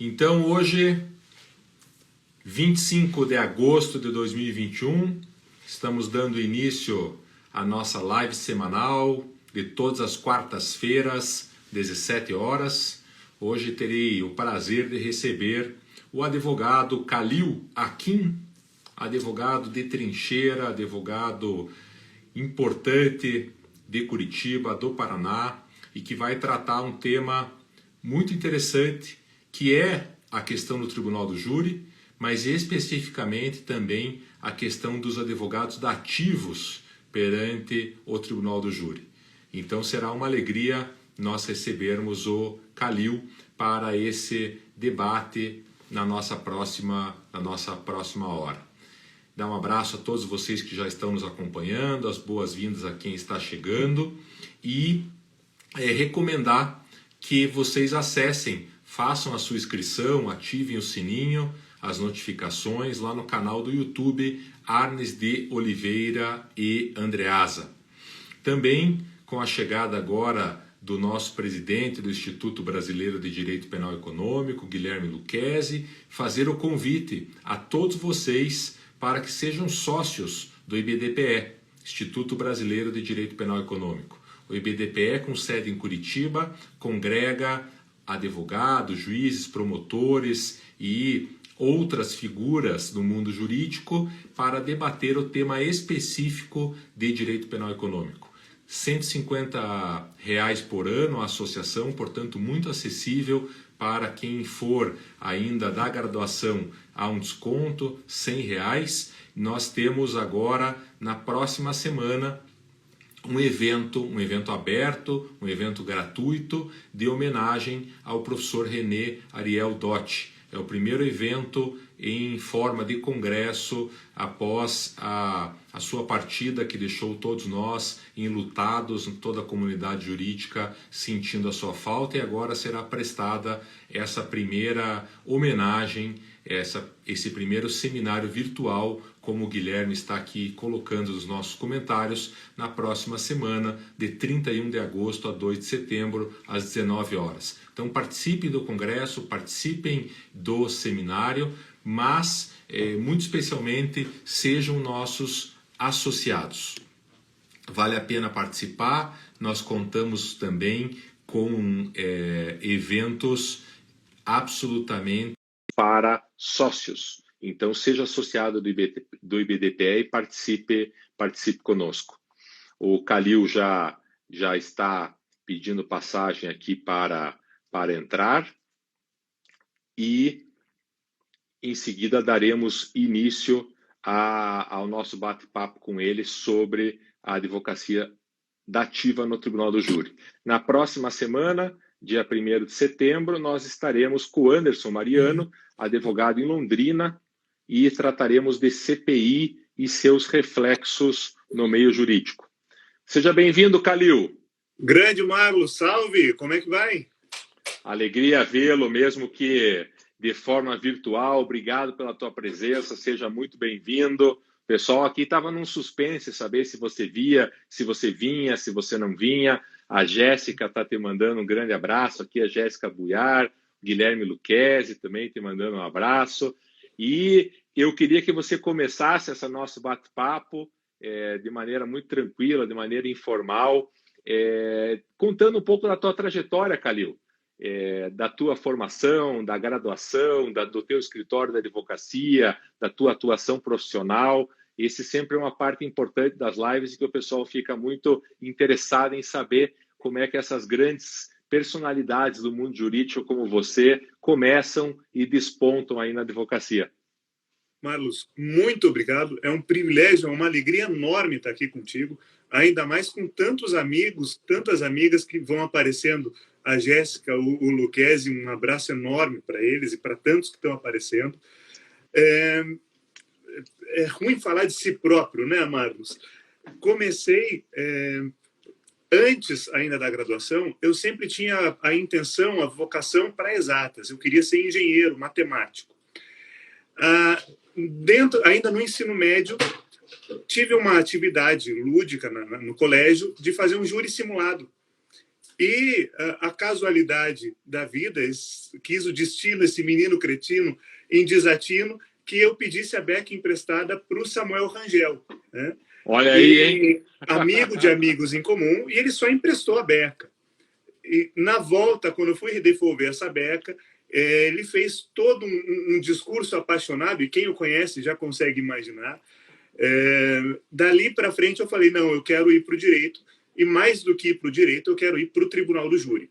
Então hoje, 25 de agosto de 2021, estamos dando início à nossa live semanal de todas as quartas-feiras, 17 horas. Hoje terei o prazer de receber o advogado Kalil Akin, advogado de trincheira, advogado importante de Curitiba, do Paraná, e que vai tratar um tema muito interessante, que é a questão do Tribunal do Júri, mas especificamente também a questão dos advogados dativos perante o Tribunal do Júri. Então será uma alegria nós recebermos o Kalil para esse debate na nossa próxima hora. Dar um abraço a todos vocês que já estão nos acompanhando, as boas-vindas a quem está chegando e recomendar que vocês acessem, façam a sua inscrição, ativem o sininho, as notificações lá no canal do YouTube Arnes de Oliveira e Andreasa. Também com a chegada agora do nosso presidente do Instituto Brasileiro de Direito Penal Econômico, Guilherme Lucchesi, fazer o convite a todos vocês para que sejam sócios do IBDPE, Instituto Brasileiro de Direito Penal Econômico. O IBDPE, com sede em Curitiba, congrega advogados, juízes, promotores e outras figuras do mundo jurídico para debater o tema específico de direito penal econômico. R$ 150 por ano a associação, portanto muito acessível para quem for ainda da graduação, há um desconto, R$ 100. Nós temos agora, na próxima semana, um evento aberto, um evento gratuito de homenagem ao professor René Ariel Dotti. É o primeiro evento em forma de congresso após a sua partida, que deixou todos nós enlutados, toda a comunidade jurídica sentindo a sua falta, e agora será prestada essa primeira homenagem, esse primeiro seminário virtual, como o Guilherme está aqui colocando nos nossos comentários, na próxima semana, de 31 de agosto a 2 de setembro, às 19 horas. Então participem do congresso, participem do seminário, mas muito especialmente sejam nossos associados. Vale a pena participar. Nós contamos também com eventos absolutamente para sócios. Então seja associado do IBDPE e participe conosco. O Kalil já está pedindo passagem aqui para entrar e em seguida daremos início ao nosso bate-papo com ele sobre a advocacia dativa no Tribunal do Júri. Na próxima semana, dia 1º de setembro, nós estaremos com o Anderson Mariano, advogado em Londrina, e trataremos de CPI e seus reflexos no meio jurídico. Seja bem-vindo, Kalil. Grande Marlos, salve! Como é que vai? Alegria vê-lo, mesmo que de forma virtual. Obrigado pela tua presença, seja muito bem-vindo. O pessoal aqui estava num suspense, saber se você via, se você vinha, se você não vinha. A Jéssica está te mandando um grande abraço aqui, a Jéssica Buiar, Guilherme Lucchesi também te mandando um abraço. E eu queria que você começasse esse nosso bate-papo de maneira muito tranquila, de maneira informal, contando um pouco da tua trajetória, Kalil. Da tua formação, da graduação, do teu escritório da advocacia, da tua atuação profissional. Esse sempre é uma parte importante das lives, e que o pessoal fica muito interessado em saber como é que essas grandes personalidades do mundo jurídico como você começam e despontam aí na advocacia. Marlos, muito obrigado. É um privilégio, é uma alegria enorme estar aqui contigo, ainda mais com tantos amigos, tantas amigas que vão aparecendo. A Jéssica, o Lucchesi, um abraço enorme para eles e para tantos que estão aparecendo. É ruim falar de si próprio, né, Marlos? Comecei, antes ainda da graduação, eu sempre tinha a intenção, a vocação para exatas. Eu queria ser engenheiro, matemático. Ainda no ensino médio, tive uma atividade lúdica no colégio de fazer um júri simulado. E a casualidade da vida quis o destino, esse menino cretino em desatino, que eu pedisse a beca emprestada para o Samuel Rangel, né? Olha aí, hein? E amigo de amigos em comum, e ele só emprestou a beca. E na volta, quando eu fui devolver essa beca, ele fez todo um discurso apaixonado, e quem o conhece já consegue imaginar. Dali para frente eu falei, não, eu quero ir para o direito, e mais do que ir para o direito, eu quero ir para o Tribunal do Júri.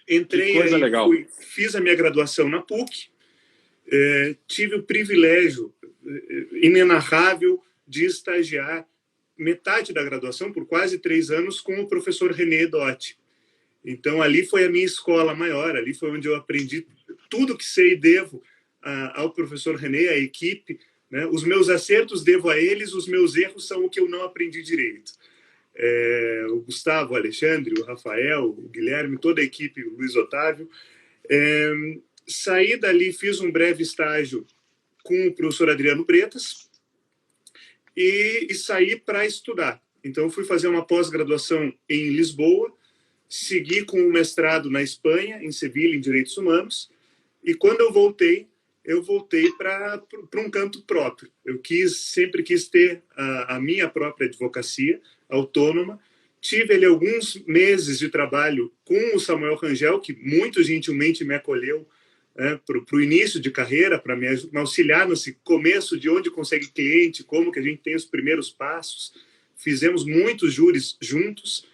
Entrei aí, legal. Fiz a minha graduação na PUC, tive o privilégio inenarrável de estagiar metade da graduação, por quase 3 anos, com o professor René Dotti. Então, ali foi a minha escola maior, ali foi onde eu aprendi tudo que sei e devo ao professor René, à equipe, né? Os meus acertos devo a eles, os meus erros são o que eu não aprendi direito. O Gustavo, o Alexandre, o Rafael, o Guilherme, toda a equipe, o Luiz Otávio. Saí dali, fiz um breve estágio com o professor Adriano Bretas e saí para estudar. Então, fui fazer uma pós-graduação em Lisboa, segui com o mestrado na Espanha, em Sevilha, em Direitos Humanos, e quando eu voltei para um canto próprio. Eu sempre quis ter a minha própria advocacia autônoma. Tive ali alguns meses de trabalho com o Samuel Rangel, que muito gentilmente me acolheu para o início de carreira, para me auxiliar nesse começo de onde consegue cliente, como que a gente tem os primeiros passos. Fizemos muitos júris juntos.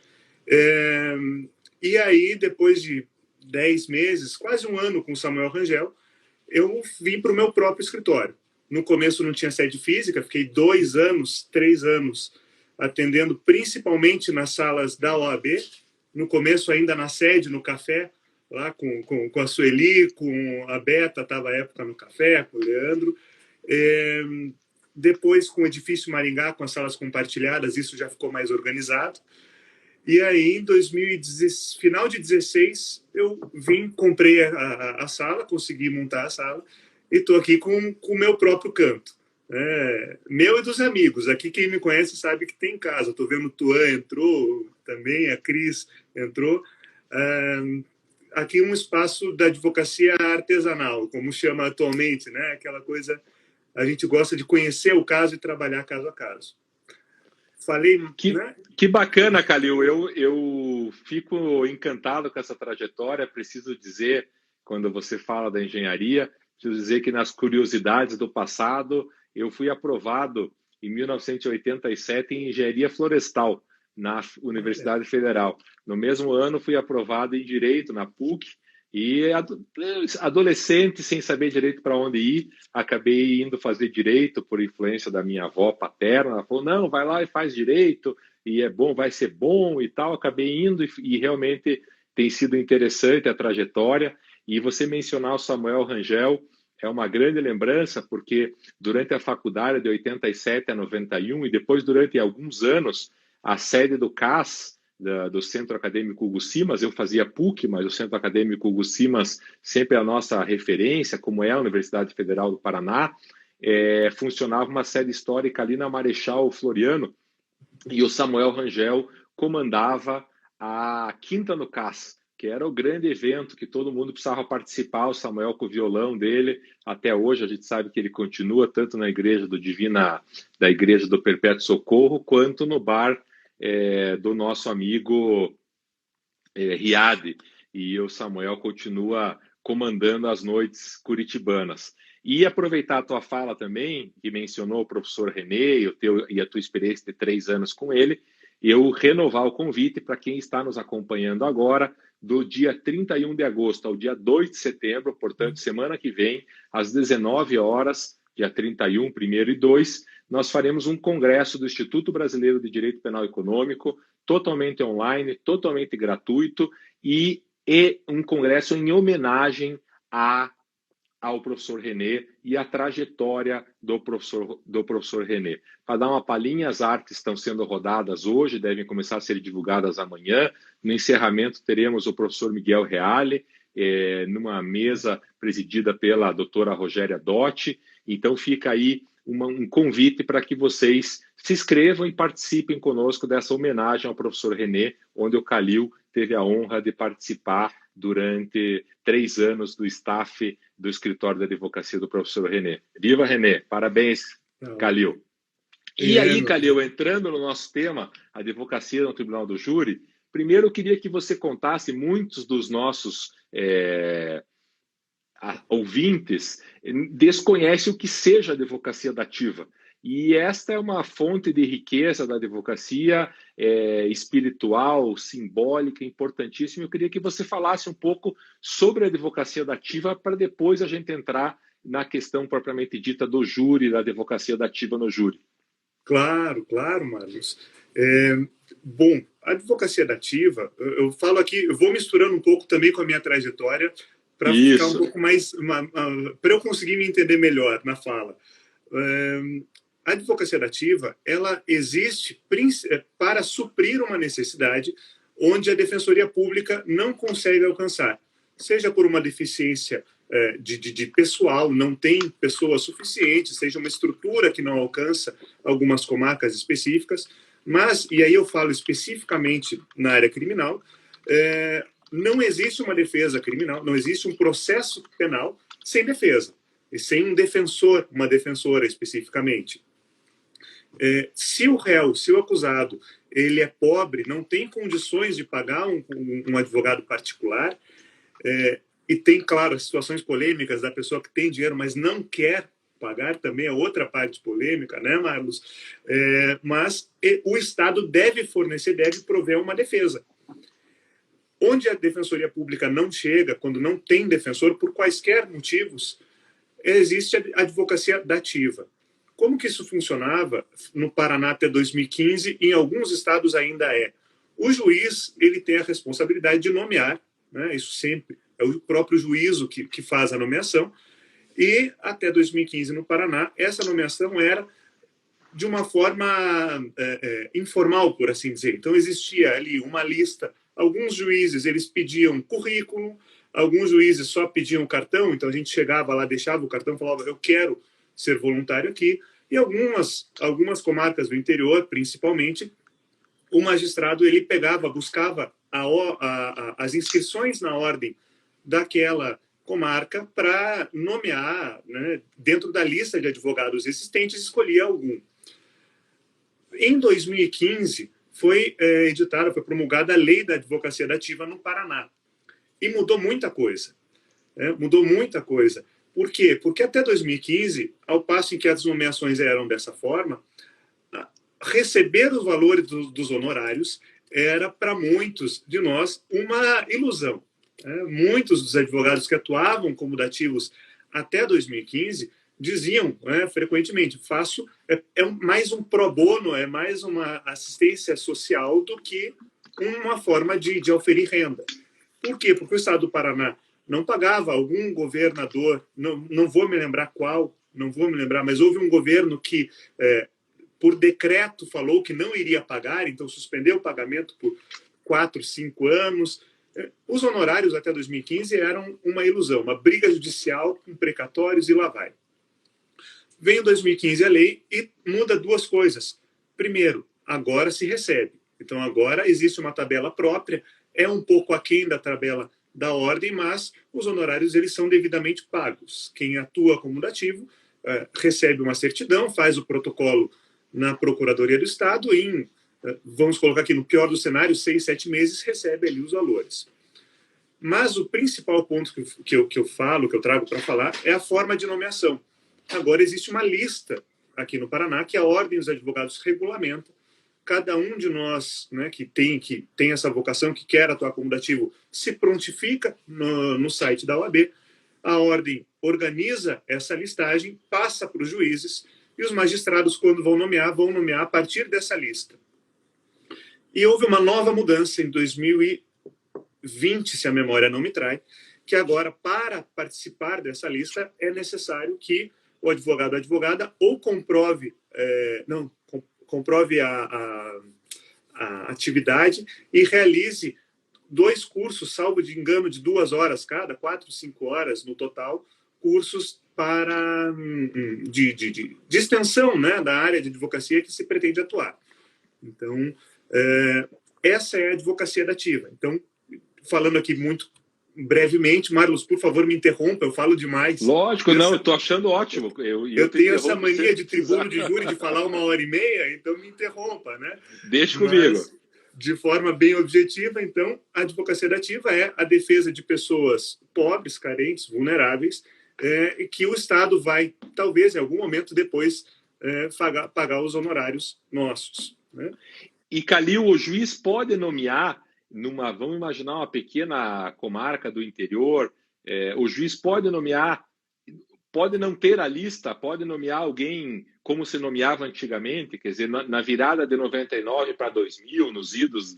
E aí, depois de 10 meses, quase um ano com o Samuel Rangel, eu vim para o meu próprio escritório. No começo não tinha sede física, fiquei 2 anos, 3 anos, atendendo principalmente nas salas da OAB. No começo ainda na sede, no café, lá com a Sueli, com a Beta, estava à época no café, com o Leandro. Depois com o Edifício Maringá, com as salas compartilhadas, isso já ficou mais organizado. E aí, em final de 16, eu comprei a sala, consegui montar a sala, e estou aqui com o meu próprio canto. Meu e dos amigos. Aqui, quem me conhece sabe que tem casa. Estou vendo o Tuan entrou também, a Cris entrou. Aqui um espaço da advocacia artesanal, como chama atualmente, né? Aquela coisa, a gente gosta de conhecer o caso e trabalhar caso a caso. Falei, né? Que bacana, Calil. Eu fico encantado com essa trajetória. Preciso dizer, quando você fala da engenharia, preciso dizer que nas curiosidades do passado, eu fui aprovado em 1987 em engenharia florestal na Universidade Federal. No mesmo ano, fui aprovado em direito na PUC. E adolescente, sem saber direito para onde ir, acabei indo fazer direito por influência da minha avó paterna. Ela falou, não, vai lá e faz direito, e é bom, vai ser bom e tal. Acabei indo e realmente tem sido interessante a trajetória. E você mencionar o Samuel Rangel é uma grande lembrança, porque durante a faculdade de 87 a 91 e depois durante alguns anos, a sede do CAS, do Centro Acadêmico Hugo Simas, eu fazia PUC, mas o Centro Acadêmico Hugo Simas sempre é a nossa referência, como é a Universidade Federal do Paraná, funcionava uma sede histórica ali na Marechal Floriano, e o Samuel Rangel comandava a Quinta no CAS, que era o grande evento que todo mundo precisava participar, o Samuel com o violão dele, até hoje a gente sabe que ele continua tanto na igreja da igreja do Perpétuo Socorro, quanto no bar do nosso amigo Riade, e o Samuel continua comandando as noites curitibanas. E aproveitar a tua fala também, que mencionou o professor René e a tua experiência de 3 anos com ele, eu renovar o convite para quem está nos acompanhando agora, do dia 31 de agosto ao dia 2 de setembro, portanto, semana que vem, às 19 horas, dia 31, 1º e 2, nós faremos um congresso do Instituto Brasileiro de Direito Penal Econômico, totalmente online, totalmente gratuito, e um congresso em homenagem ao professor René e à trajetória do professor René. Para dar uma palhinha, as artes estão sendo rodadas hoje, devem começar a ser divulgadas amanhã. No encerramento, teremos o professor Miguel Reale, numa mesa presidida pela doutora Rogéria Dotti. Então, fica aí um convite para que vocês se inscrevam e participem conosco dessa homenagem ao professor René, onde o Calil teve a honra de participar durante 3 anos do staff do escritório da advocacia do professor René. Viva, René! Parabéns, Calil. E aí, Calil, entrando no nosso tema, advocacia no Tribunal do Júri, primeiro eu queria que você contasse, muitos dos nossos ouvintes desconhecem o que seja advocacia dativa. E esta é uma fonte de riqueza da advocacia espiritual, simbólica, importantíssima. Eu queria que você falasse um pouco sobre a advocacia dativa para depois a gente entrar na questão propriamente dita do júri, da advocacia dativa no júri. Claro, Marlos. Bom, a advocacia dativa, eu falo aqui, eu vou misturando um pouco também com a minha trajetória para ficar um pouco mais, para eu conseguir me entender melhor na fala. A advocacia dativa, ela existe para suprir uma necessidade onde a defensoria pública não consegue alcançar, seja por uma deficiência de pessoal, não tem pessoas suficientes, seja uma estrutura que não alcança algumas comarcas específicas, mas, e aí eu falo especificamente na área criminal, não existe uma defesa criminal, não existe um processo penal sem defesa, e sem um defensor, uma defensora especificamente. Se o réu, se o acusado, ele é pobre, não tem condições de pagar um advogado particular, e tem, claro, as situações polêmicas da pessoa que tem dinheiro, mas não quer pagar, também é outra parte polêmica, né, Marlos? Mas o Estado deve fornecer, deve prover uma defesa. Onde a defensoria pública não chega, quando não tem defensor, por quaisquer motivos, existe a advocacia dativa. Como que isso funcionava no Paraná até 2015, em alguns estados ainda é. O juiz, ele tem a responsabilidade de nomear, né, isso sempre, é o próprio juízo que faz a nomeação, e até 2015 no Paraná, essa nomeação era de uma forma informal, por assim dizer. Então existia ali uma lista, alguns juízes eles pediam currículo, alguns juízes só pediam cartão, então a gente chegava lá, deixava o cartão, falava, eu quero ser voluntário aqui, e algumas comarcas do interior, principalmente, o magistrado ele pegava, buscava as inscrições na ordem daquela comarca para nomear, né, dentro da lista de advogados existentes, escolhia algum. Em 2015, foi promulgada a Lei da Advocacia Dativa no Paraná. E mudou muita coisa. Mudou muita coisa. Por quê? Porque até 2015, ao passo em que as nomeações eram dessa forma, receber os valores dos honorários era, para muitos de nós, uma ilusão. Muitos dos advogados que atuavam como dativos até 2015 diziam frequentemente, mais um pro bono, é mais uma assistência social do que uma forma de oferir renda. Por quê? Porque o Estado do Paraná não pagava, algum governador, não vou me lembrar qual, mas houve um governo que, por decreto, falou que não iria pagar, então suspendeu o pagamento por 4, 5 anos. Os honorários até 2015 eram uma ilusão, uma briga judicial com precatórios e lá vai. Vem em 2015 a lei e muda duas coisas. Primeiro, agora se recebe. Então agora existe uma tabela própria, é um pouco aquém da tabela da ordem, mas os honorários eles são devidamente pagos. Quem atua como dativo recebe uma certidão, faz o protocolo na Procuradoria do Estado e vamos colocar aqui no pior dos cenários, 6, 7 meses, recebe ali os valores. Mas o principal ponto que eu trago para falar, é a forma de nomeação. Agora existe uma lista aqui no Paraná que a Ordem dos Advogados regulamenta. Cada um de nós, né, que tem essa vocação, que quer atuar como dativo, se prontifica no site da OAB. A Ordem organiza essa listagem, passa para os juízes, e os magistrados, quando vão nomear a partir dessa lista. E houve uma nova mudança em 2020, se a memória não me trai, que agora, para participar dessa lista, é necessário que o advogado ou advogada ou comprove a atividade e realize 2 cursos, salvo de engano, de 2 horas cada, 4, 5 horas no total, cursos de extensão, né, da área de advocacia que se pretende atuar. Então, essa é a advocacia dativa. Então, falando aqui muito brevemente, Marlos, por favor, me interrompa, eu falo demais. Lógico, não, eu estou achando ótimo. Eu tenho essa mania de tribuno de júri de falar 1h30, então me interrompa, né? Deixa comigo. Mas, de forma bem objetiva, então, a advocacia dativa é a defesa de pessoas pobres, carentes, vulneráveis, que o Estado vai, talvez, em algum momento depois, pagar os honorários nossos, né? E, Calil, o juiz pode nomear, vamos imaginar uma pequena comarca do interior, o juiz pode nomear, pode não ter a lista, pode nomear alguém como se nomeava antigamente, quer dizer, na virada de 99 para 2000, nos idos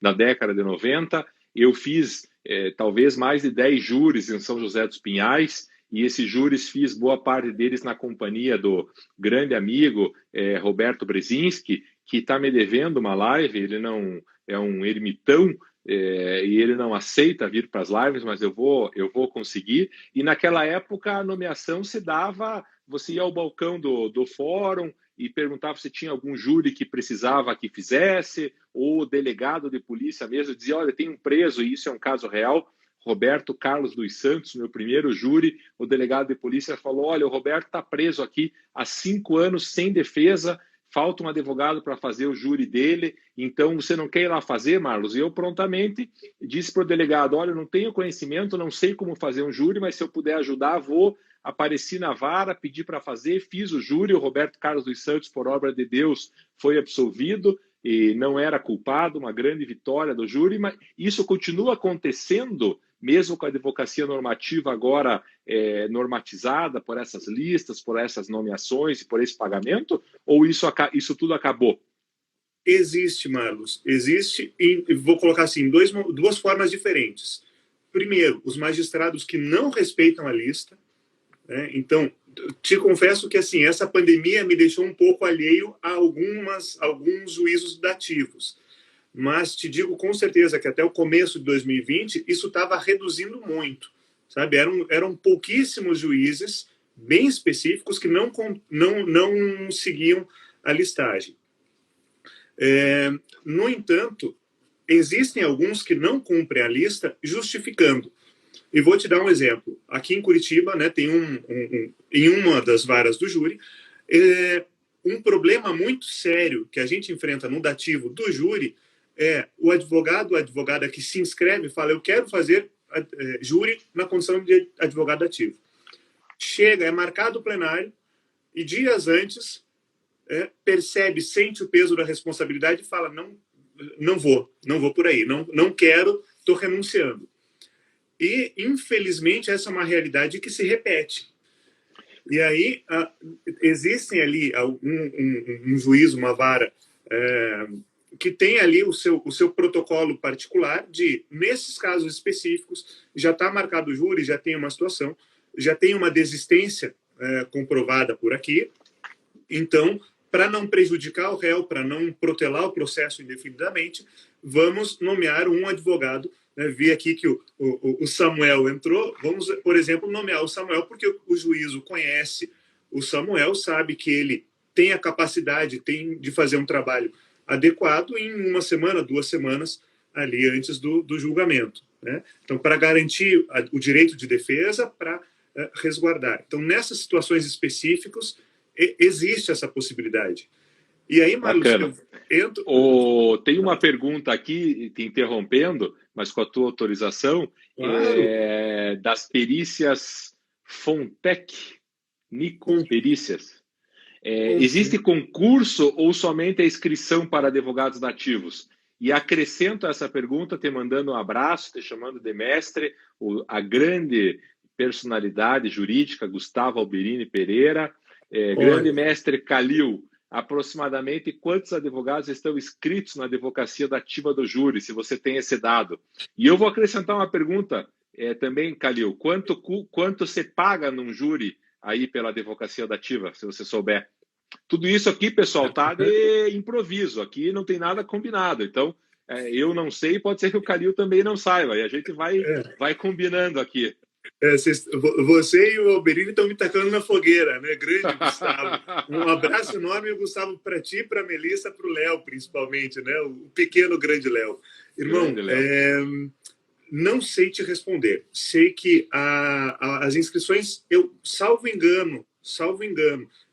na década de 90, eu fiz talvez mais de 10 júris em São José dos Pinhais, e esses júris fiz boa parte deles na companhia do grande amigo Roberto Brzezinski, que está me devendo uma live. Ele não é um ermitão e ele não aceita vir para as lives, mas eu vou conseguir. E naquela época a nomeação se dava, você ia ao balcão do fórum e perguntava se tinha algum júri que precisava que fizesse, ou o delegado de polícia mesmo dizia, olha, tem um preso, e isso é um caso real. Roberto Carlos dos Santos, meu primeiro júri, o delegado de polícia falou, olha, o Roberto está preso aqui há 5 anos sem defesa, falta um advogado para fazer o júri dele, então você não quer ir lá fazer, Marlos? E eu prontamente disse para o delegado, olha, eu não tenho conhecimento, não sei como fazer um júri, mas se eu puder ajudar, vou. Apareci na vara, pedi para fazer, fiz o júri, o Roberto Carlos dos Santos, por obra de Deus, foi absolvido e não era culpado, uma grande vitória do júri, mas isso continua acontecendo mesmo com a advocacia normativa agora normatizada por essas listas, por essas nomeações e por esse pagamento? Ou isso tudo acabou? Existe, Marlos. Existe, e vou colocar assim, duas formas diferentes. Primeiro, os magistrados que não respeitam a lista, né? Então, te confesso que assim, essa pandemia me deixou um pouco alheio a alguns juízos dativos. Mas te digo com certeza que até o começo de 2020 isso estava reduzindo muito, sabe? Eram pouquíssimos juízes bem específicos que não seguiam a listagem. No entanto, existem alguns que não cumprem a lista justificando. E vou te dar um exemplo. Aqui em Curitiba, né, tem em uma das varas do júri, um problema muito sério que a gente enfrenta no dativo do júri o advogado ou advogada que se inscreve fala, eu quero fazer júri na condição de advogado ativo. Chega, é marcado o plenário e dias antes percebe, sente o peso da responsabilidade e fala, não vou por aí, não quero, estou renunciando. E, infelizmente, essa é uma realidade que se repete. E aí, existem ali um juiz, uma vara, que tem ali o seu protocolo particular de, nesses casos específicos, já está marcado o júri, já tem uma situação, já tem uma desistência comprovada por aqui. Então, para não prejudicar o réu, para não protelar o processo indefinidamente, vamos nomear um advogado. Vi aqui que o Samuel entrou. Vamos, por exemplo, nomear o Samuel, porque o juízo conhece o Samuel, sabe que ele tem a capacidade de fazer um trabalho adequado em 1 semana, 2 semanas ali antes do julgamento, né? Então, para garantir o direito de defesa, para resguardar. Então, nessas situações específicas, existe essa possibilidade. E aí, Marlos, tem uma pergunta aqui, te interrompendo, mas com a tua autorização, claro. Das perícias Fontec, Nico, perícias. Existe concurso ou somente a inscrição para advogados nativos? E acrescento essa pergunta, te mandando um abraço, te chamando de mestre, a grande personalidade jurídica, Gustavo Alberini Pereira, grande mestre Calil. Aproximadamente quantos advogados estão inscritos na advocacia dativa do júri, se você tem esse dado? E eu vou acrescentar uma pergunta também, Calil. Quanto você paga num júri aí pela advocacia dativa, se você souber? Tudo isso aqui, pessoal, tá de improviso. Aqui não tem nada combinado. Então, eu não sei, pode ser que o Calil também não saiba. E a gente vai combinando aqui. Você e o Alberini estão me tacando na fogueira, né? Grande Gustavo. Um abraço enorme, Gustavo, para ti, para a Melissa, para o Léo, principalmente, né? O pequeno grande Léo. Irmão, Grande Léo. não sei te responder. Sei que as inscrições, eu salvo engano,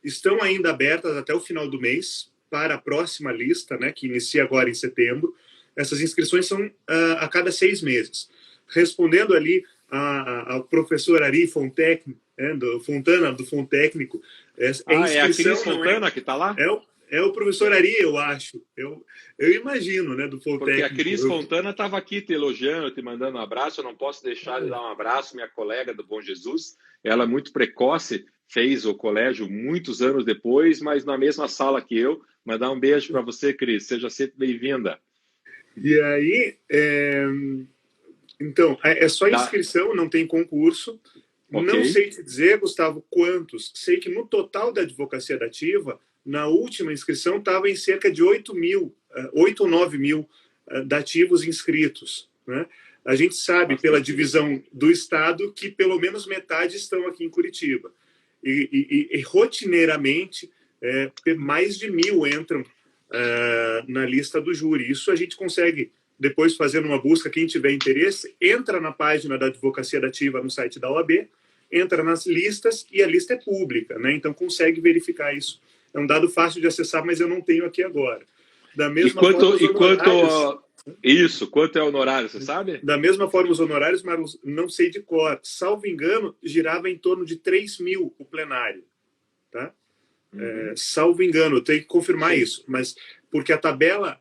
estão ainda abertas até o final do mês para a próxima lista, né? Que inicia agora em setembro. Essas inscrições são a cada 6 meses. Respondendo ali ao professor Ari Fontecni, do Fontana, do Fontécnico. É a Cris Fontana que está lá? É o professor Ari, eu acho. Eu imagino, né, do Fontécnico. Porque a Cris Fontana estava aqui te elogiando, te mandando um abraço. Eu não posso deixar de dar um abraço, minha colega do Bom Jesus. Ela é muito precoce, fez o colégio muitos anos depois, mas na mesma sala que eu. Mandar um beijo para você, Cris. Seja sempre bem-vinda. E aí, então, é só inscrição, não tem concurso. Okay. Não sei te dizer, Gustavo, quantos. Sei que no total da advocacia dativa, na última inscrição, estava em cerca de 8 ou 9 mil dativos inscritos. Né? A gente sabe, pela divisão do Estado, que pelo menos metade estão aqui em Curitiba. E rotineiramente, mais de 1.000 entram na lista do júri. Isso a gente consegue, depois, fazendo uma busca, quem tiver interesse, entra na página da Advocacia Dativa no site da OAB, entra nas listas e a lista é pública, né? Então consegue verificar isso. É um dado fácil de acessar, mas eu não tenho aqui agora. Da mesma forma, quanto é o honorário, você sabe? Da mesma forma, os honorários, mas não sei de cor. Salvo engano, girava em torno de 3 mil o plenário. Tá? Salvo engano, eu tenho que confirmar isso, mas porque a tabela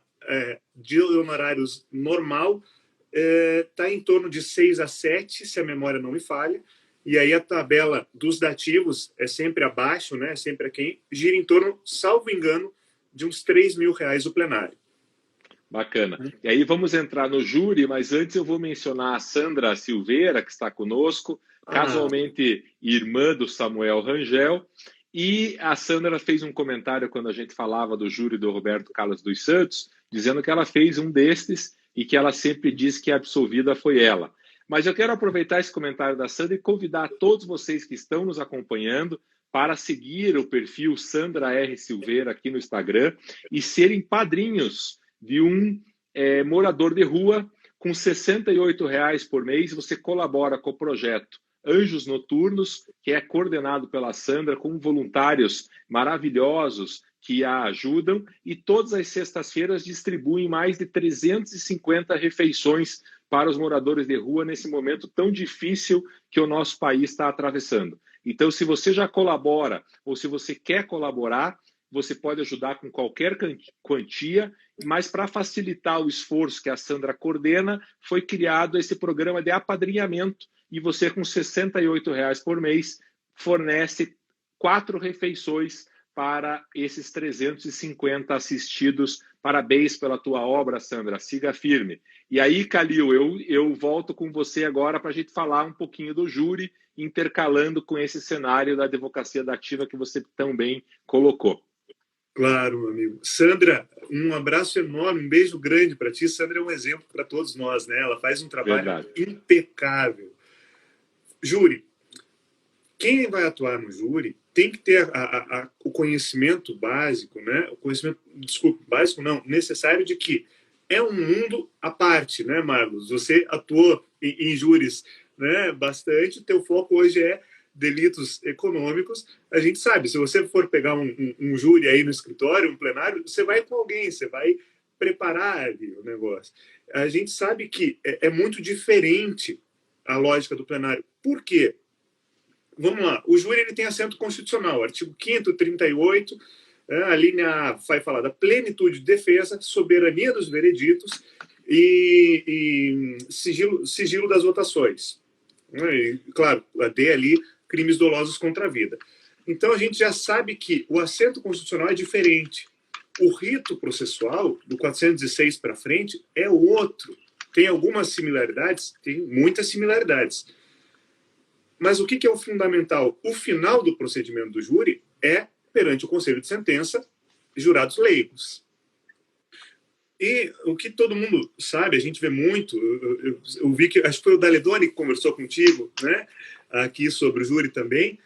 de honorários normal está em torno de 6 a 7, se a memória não me falha, e aí a tabela dos dativos é sempre abaixo, né? Sempre a quem gira em torno, salvo engano, de uns 3 mil reais o plenário. Bacana. E aí vamos entrar no júri, mas antes eu vou mencionar a Sandra Silveira, que está conosco, casualmente irmã do Samuel Rangel. E a Sandra fez um comentário quando a gente falava do júri do Roberto Carlos dos Santos, dizendo que ela fez um destes e que ela sempre diz que a absolvida foi ela. Mas eu quero aproveitar esse comentário da Sandra e convidar todos vocês que estão nos acompanhando para seguir o perfil Sandra R. Silveira aqui no Instagram e serem padrinhos de um morador de rua. Com R$ 68,00 por mês, você colabora com o projeto Anjos Noturnos, que é coordenado pela Sandra, com voluntários maravilhosos que a ajudam, e todas as sextas-feiras distribuem mais de 350 refeições para os moradores de rua nesse momento tão difícil que o nosso país está atravessando. Então, se você já colabora ou se você quer colaborar, você pode ajudar com qualquer quantia, mas para facilitar o esforço que a Sandra coordena, foi criado esse programa de apadrinhamento, e você, com R$ 68,00 por mês, fornece 4 refeições para esses 350 assistidos. Parabéns pela tua obra, Sandra. Siga firme. E aí, Calil, eu volto com você agora para a gente falar um pouquinho do júri, intercalando com esse cenário da advocacia dativa que você tão bem colocou. Claro, meu amigo. Sandra, um abraço enorme, um beijo grande para ti. Sandra é um exemplo para todos nós, né? Ela faz um trabalho impecável. Júri. Quem vai atuar no júri tem que ter o conhecimento básico, né? O conhecimento, básico não, necessário de que é um mundo à parte, né, Marlos? Você atuou em júris, né, bastante, teu foco hoje é delitos econômicos. A gente sabe, se você for pegar um júri aí no escritório, um plenário, você vai com alguém, você vai preparar ali o negócio. A gente sabe que é muito diferente a lógica do plenário. Por quê? Vamos lá, o júri ele tem assento constitucional, artigo 5º, 38, a linha A vai falar da plenitude de defesa, soberania dos vereditos e sigilo das votações. E, claro, a D ali, crimes dolosos contra a vida. Então, a gente já sabe que o assento constitucional é diferente. O rito processual, do 406 para frente, é outro. Tem algumas similaridades? Tem muitas similaridades. Mas o que é o fundamental? O final do procedimento do júri é perante o Conselho de Sentença, jurados leigos. E o que todo mundo sabe, a gente vê muito, eu vi que, acho que foi o Daledoni que conversou contigo, né, aqui sobre o júri também,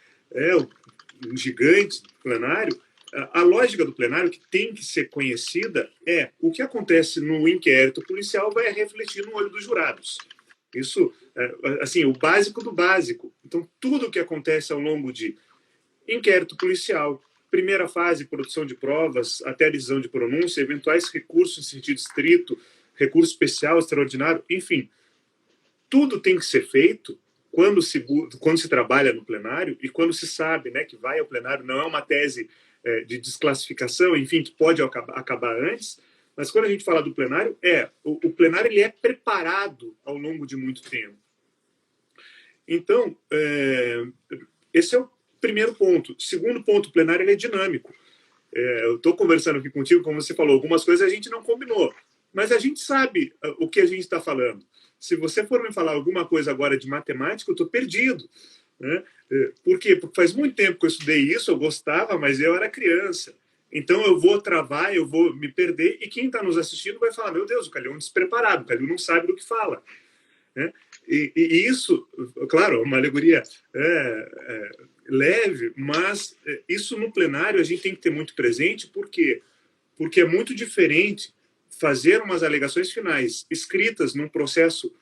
um gigante plenário. A lógica do plenário que tem que ser conhecida é o que acontece no inquérito policial vai refletir no olho dos jurados. Isso, assim, o básico do básico. Então, tudo o que acontece ao longo de inquérito policial, primeira fase, produção de provas, até a decisão de pronúncia, eventuais recursos em sentido estrito, recurso especial, extraordinário, enfim, tudo tem que ser feito quando se trabalha no plenário e quando se sabe, né, que vai ao plenário, não é uma tese de desclassificação, enfim, que pode acabar antes, mas quando a gente fala do plenário, o plenário ele é preparado ao longo de muito tempo. Então, esse é o primeiro ponto. Segundo ponto, o plenário ele é dinâmico. Eu estou conversando aqui contigo, como você falou, algumas coisas a gente não combinou, mas a gente sabe o que a gente está falando. Se você for me falar alguma coisa agora de matemática, eu estou perdido. Né? Por quê? Porque faz muito tempo que eu estudei isso, eu gostava, mas eu era criança. Então eu vou travar, eu vou me perder, e quem está nos assistindo vai falar, meu Deus, o Calil é um despreparado, o Calil não sabe do que fala. Né? E isso, claro, é uma alegoria leve, mas isso no plenário a gente tem que ter muito presente, porque é muito diferente fazer umas alegações finais escritas num processo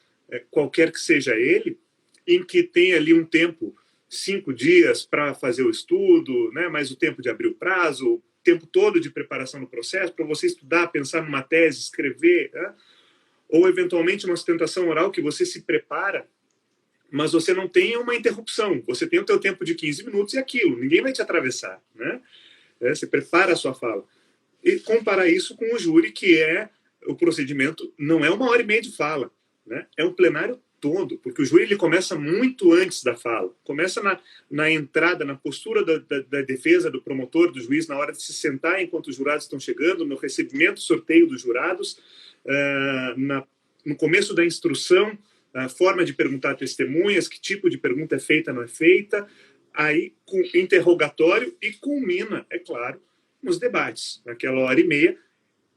qualquer que seja ele, em que tem ali um tempo, 5 dias para fazer o estudo, né, mais o tempo de abrir o prazo, o tempo todo de preparação do processo, para você estudar, pensar numa tese, escrever, né? Ou eventualmente uma sustentação oral que você se prepara, mas você não tem uma interrupção, você tem o teu tempo de 15 minutos e aquilo, ninguém vai te atravessar, né? Você prepara a sua fala. E comparar isso com o júri, que é o procedimento, não é 1h30 de fala, né? É um plenário todo, porque o júri ele começa muito antes da fala, começa na entrada, na postura da defesa, do promotor, do juiz, na hora de se sentar enquanto os jurados estão chegando, no recebimento, sorteio dos jurados, no começo da instrução, a forma de perguntar testemunhas, que tipo de pergunta é feita, não é feita, aí com interrogatório e culmina, é claro, nos debates, naquela 1h30,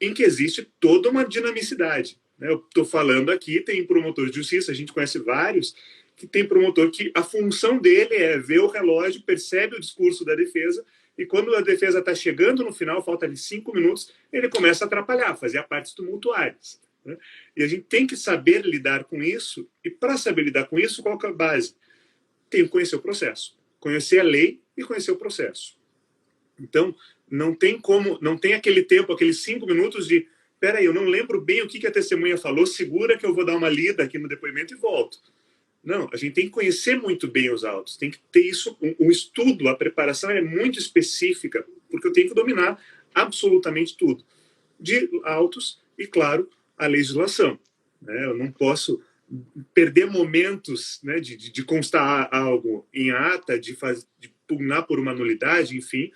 em que existe toda uma dinamicidade. Eu estou falando aqui, tem promotor de justiça, a gente conhece vários, que tem promotor que a função dele é ver o relógio, percebe o discurso da defesa, e quando a defesa está chegando no final, falta ali 5 minutos, ele começa a atrapalhar, fazer partes tumultuárias. Né? E a gente tem que saber lidar com isso, e para saber lidar com isso, qual que é a base? Tem que conhecer o processo, conhecer a lei e conhecer o processo. Então, não tem como, não tem aquele tempo, aqueles 5 minutos de peraí, eu não lembro bem o que a testemunha falou, segura que eu vou dar uma lida aqui no depoimento e volto. Não, a gente tem que conhecer muito bem os autos, tem que ter isso, um estudo, a preparação é muito específica, porque eu tenho que dominar absolutamente tudo. De autos e, claro, a legislação. Né? Eu não posso perder momentos, né, de constar algo em ata, de pugnar por uma nulidade, enfim,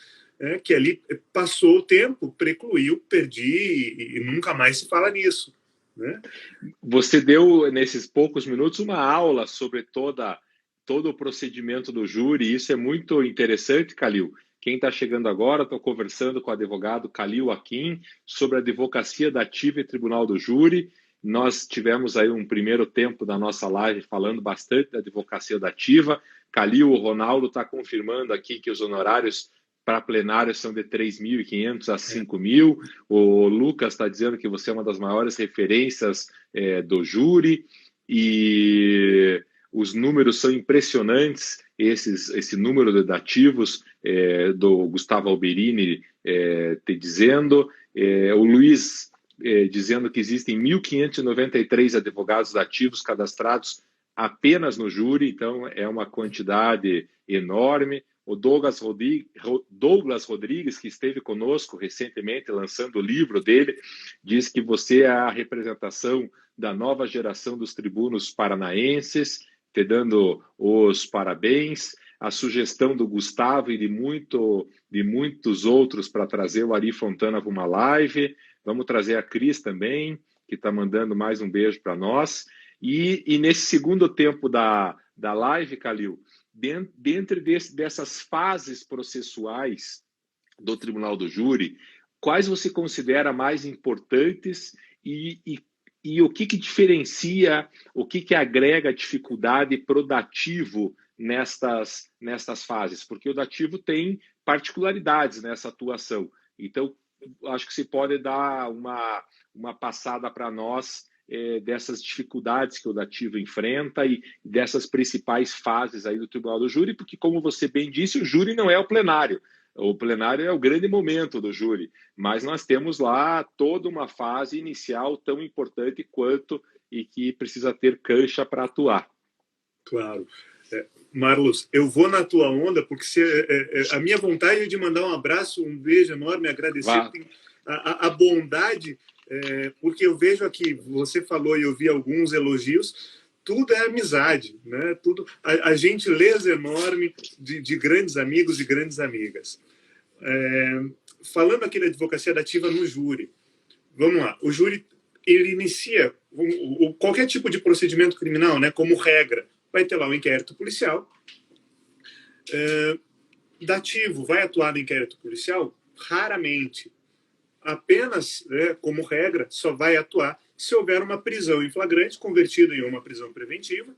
que ali passou o tempo, precluiu, perdi e nunca mais se fala nisso. Né? Você deu, nesses poucos minutos, uma aula sobre todo o procedimento do júri, isso é muito interessante, Calil. Quem está chegando agora, estou conversando com o advogado Calil Aquim sobre a advocacia dativa e tribunal do júri. Nós tivemos aí um primeiro tempo da nossa live falando bastante da advocacia dativa. Calil, o Ronaldo está confirmando aqui que os honorários para plenário são de 3.500 a 5.000. O Lucas está dizendo que você é uma das maiores referências do júri e os números são impressionantes. Esse número de dativos do Gustavo Alberini te dizendo. O Luiz dizendo que existem 1.593 advogados dativos cadastrados apenas no júri, então é uma quantidade enorme. O Douglas Rodrigues, que esteve conosco recentemente, lançando o livro dele, diz que você é a representação da nova geração dos tribunos paranaenses, te dando os parabéns. A sugestão do Gustavo e de muitos outros para trazer o Ari Fontana para uma live. Vamos trazer a Cris também, que está mandando mais um beijo para nós. E nesse segundo tempo da live, Calil, dentro dessas fases processuais do Tribunal do Júri, quais você considera mais importantes e o que diferencia, o que agrega dificuldade para o dativo nestas fases? Porque o dativo tem particularidades nessa atuação. Então, acho que se pode dar uma passada para nós dessas dificuldades que o dativo enfrenta e dessas principais fases aí do Tribunal do Júri, porque, como você bem disse, o júri não é o plenário. O plenário é o grande momento do júri, mas nós temos lá toda uma fase inicial tão importante quanto e que precisa ter cancha para atuar. Claro. Marlos, eu vou na tua onda, porque a minha vontade é de mandar um abraço, um beijo enorme, agradecer a bondade, porque eu vejo aqui, você falou e eu vi alguns elogios, tudo é amizade, né? Tudo, a gentileza enorme de grandes amigos e grandes amigas. Falando aqui da advocacia dativa no júri, vamos lá, o júri ele inicia qualquer tipo de procedimento criminal, né? Como regra, vai ter lá um inquérito policial. Dativo vai atuar no inquérito policial? Raramente. Apenas, como regra, só vai atuar se houver uma prisão em flagrante convertida em uma prisão preventiva,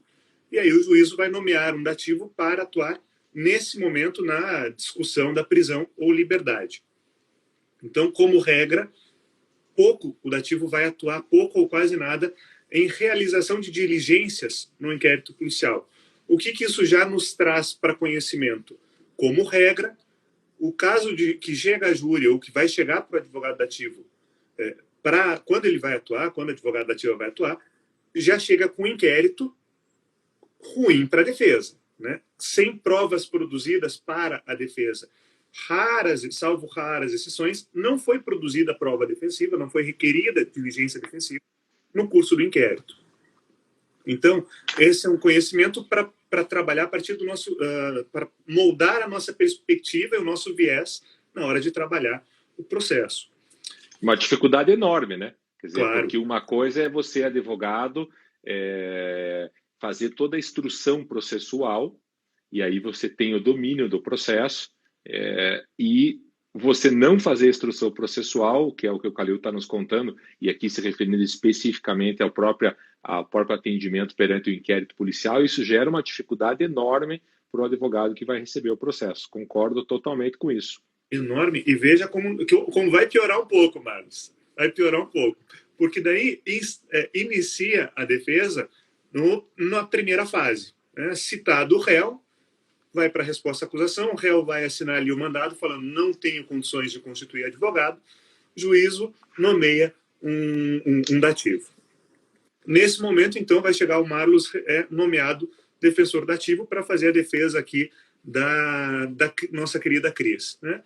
e aí o juízo vai nomear um dativo para atuar nesse momento na discussão da prisão ou liberdade. Então, como regra, o dativo vai atuar pouco ou quase nada em realização de diligências no inquérito policial. O que isso já nos traz para conhecimento? Como regra, o caso que chega a júri ou que vai chegar para o advogado dativo, quando ele vai atuar, quando o advogado dativo vai atuar, já chega com um inquérito ruim para a defesa, né? Sem provas produzidas para a defesa. Salvo raras exceções, não foi produzida prova defensiva, não foi requerida diligência defensiva no curso do inquérito. Então, esse é um conhecimento para trabalhar a partir do nosso, para moldar a nossa perspectiva e o nosso viés na hora de trabalhar o processo. Uma dificuldade enorme, né? Quer dizer, claro. Porque uma coisa é você, advogado, fazer toda a instrução processual, e aí você tem o domínio do processo, e você não fazer a instrução processual, que é o que o Calil está nos contando, e aqui se referindo especificamente ao próprio atendimento perante o inquérito policial, isso gera uma dificuldade enorme para o advogado que vai receber o processo. Concordo totalmente com isso. Enorme. E veja como vai piorar um pouco, Marlos. Vai piorar um pouco. Porque daí inicia a defesa na primeira fase. Né? Citado o réu, vai para a resposta à acusação, o réu vai assinar ali o mandado falando não tenho condições de constituir advogado, juízo nomeia um dativo. Nesse momento, então, vai chegar o Marlos nomeado defensor dativo para fazer a defesa aqui da nossa querida Cris. Né?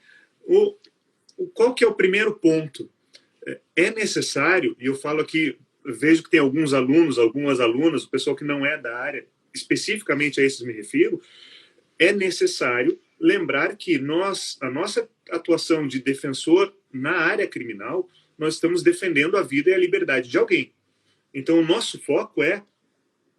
Qual que é o primeiro ponto? É necessário, e eu falo aqui, vejo que tem alguns alunos, algumas alunas, o pessoal que não é da área, especificamente a esses me refiro, é necessário lembrar que a nossa atuação de defensor na área criminal, nós estamos defendendo a vida e a liberdade de alguém. Então, o nosso foco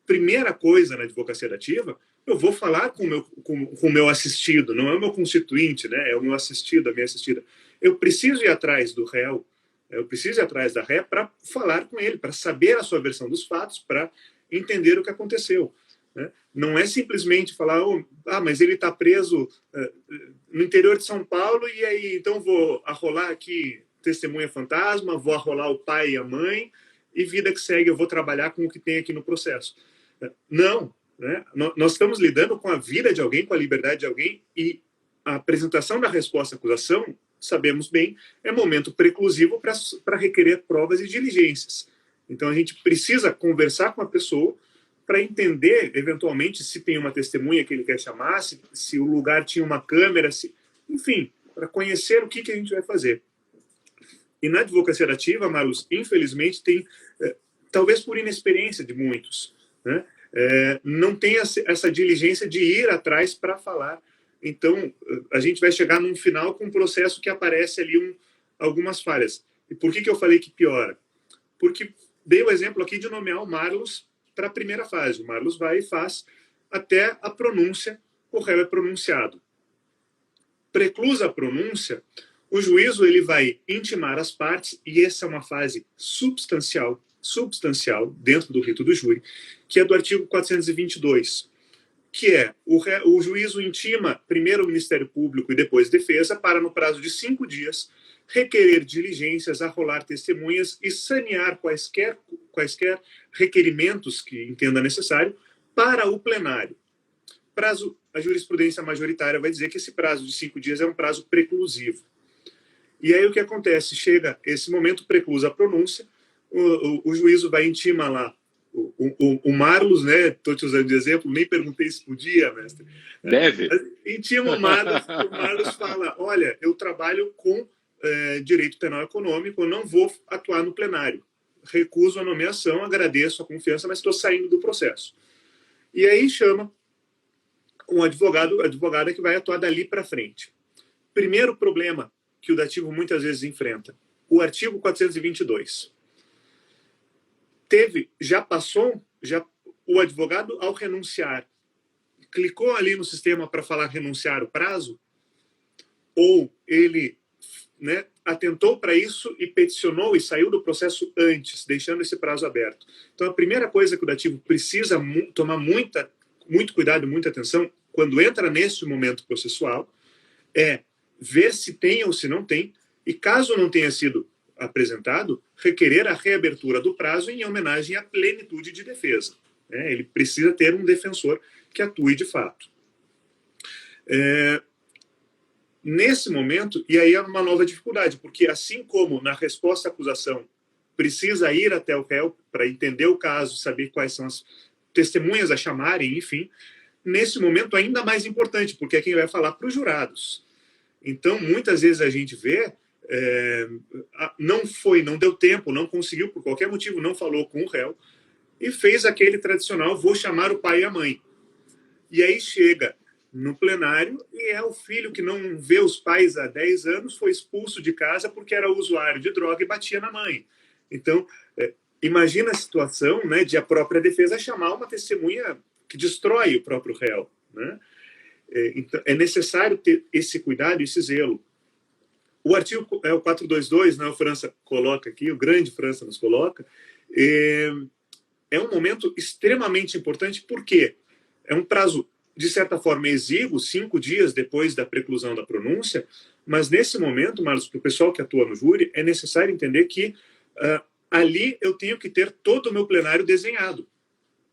primeira coisa na advocacia dativa, eu vou falar com o meu assistido, não é o meu constituinte, né? É o meu assistido, a minha assistida. Eu preciso ir atrás do réu, eu preciso ir atrás da ré para falar com ele, para saber a sua versão dos fatos, para entender o que aconteceu. Né? Não é simplesmente falar, mas ele está preso no interior de São Paulo e aí então vou arrolar aqui testemunha fantasma, vou arrolar o pai e a mãe e vida que segue, eu vou trabalhar com o que tem aqui no processo. Não, né? Nós estamos lidando com a vida de alguém, com a liberdade de alguém e a apresentação da resposta à acusação, sabemos bem, é momento preclusivo para requerer provas e diligências. Então a gente precisa conversar com a pessoa para entender, eventualmente, se tem uma testemunha que ele quer chamar, se o lugar tinha uma câmera, enfim, para conhecer o que a gente vai fazer. E na advocacia dativa, Marlos, infelizmente, tem, talvez por inexperiência de muitos, né? Não tem essa diligência de ir atrás para falar. Então, a gente vai chegar num final com um processo que aparece ali algumas falhas. E por que eu falei que piora? Porque dei o exemplo aqui de nomear o Marlos para a primeira fase. O Marlos vai e faz até a pronúncia, o réu é pronunciado. Preclusa a pronúncia, O juízo ele vai intimar as partes, e essa é uma fase substancial dentro do rito do júri, que é do artigo 422, que é o juízo intima primeiro o Ministério Público e depois defesa para, no prazo de 5 dias, requerer diligências, arrolar testemunhas e sanear quaisquer requerimentos que entenda necessário para o plenário. A jurisprudência majoritária vai dizer que esse prazo de 5 dias é um prazo preclusivo. E aí o que acontece? Chega esse momento, preclusa a pronúncia, o juízo vai intimar lá o Marlos, né? Estou te usando de exemplo, nem perguntei se podia, mestre. Deve. Intima o Marlos fala, olha, eu trabalho com direito penal econômico, eu não vou atuar no plenário. Recuso a nomeação, agradeço a confiança, mas estou saindo do processo. E aí chama um advogado, advogada que vai atuar dali para frente. Primeiro problema que o dativo muitas vezes enfrenta, o artigo 422. O advogado, ao renunciar, clicou ali no sistema para falar renunciar o prazo, ou ele, né, atentou para isso e peticionou e saiu do processo antes, deixando esse prazo aberto. Então, a primeira coisa que o dativo precisa tomar muito cuidado, muita atenção, quando entra nesse momento processual, é ver se tem ou se não tem, e caso não tenha sido apresentado, requerer a reabertura do prazo em homenagem à plenitude de defesa. Ele precisa ter um defensor que atue de fato. Nesse momento, e aí é uma nova dificuldade, porque assim como na resposta à acusação precisa ir até o réu para entender o caso, saber quais são as testemunhas a chamarem, enfim, nesse momento ainda mais importante, porque é quem vai falar para os jurados. Então, muitas vezes a gente vê, não deu tempo, não conseguiu, por qualquer motivo, não falou com o réu, e fez aquele tradicional, vou chamar o pai e a mãe. E aí chega no plenário e é o filho que não vê os pais há 10 anos, foi expulso de casa porque era usuário de droga e batia na mãe. Então, imagina a situação, né, de a própria defesa chamar uma testemunha que destrói o próprio réu, né? Então, é necessário ter esse cuidado e esse zelo. O artigo o 422, né, o França coloca aqui, o grande França nos coloca, é um momento extremamente importante, porque é um prazo, de certa forma, exíguo, 5 dias depois da preclusão da pronúncia, mas nesse momento, Marlos, para o pessoal que atua no júri, é necessário entender que ali eu tenho que ter todo o meu plenário desenhado,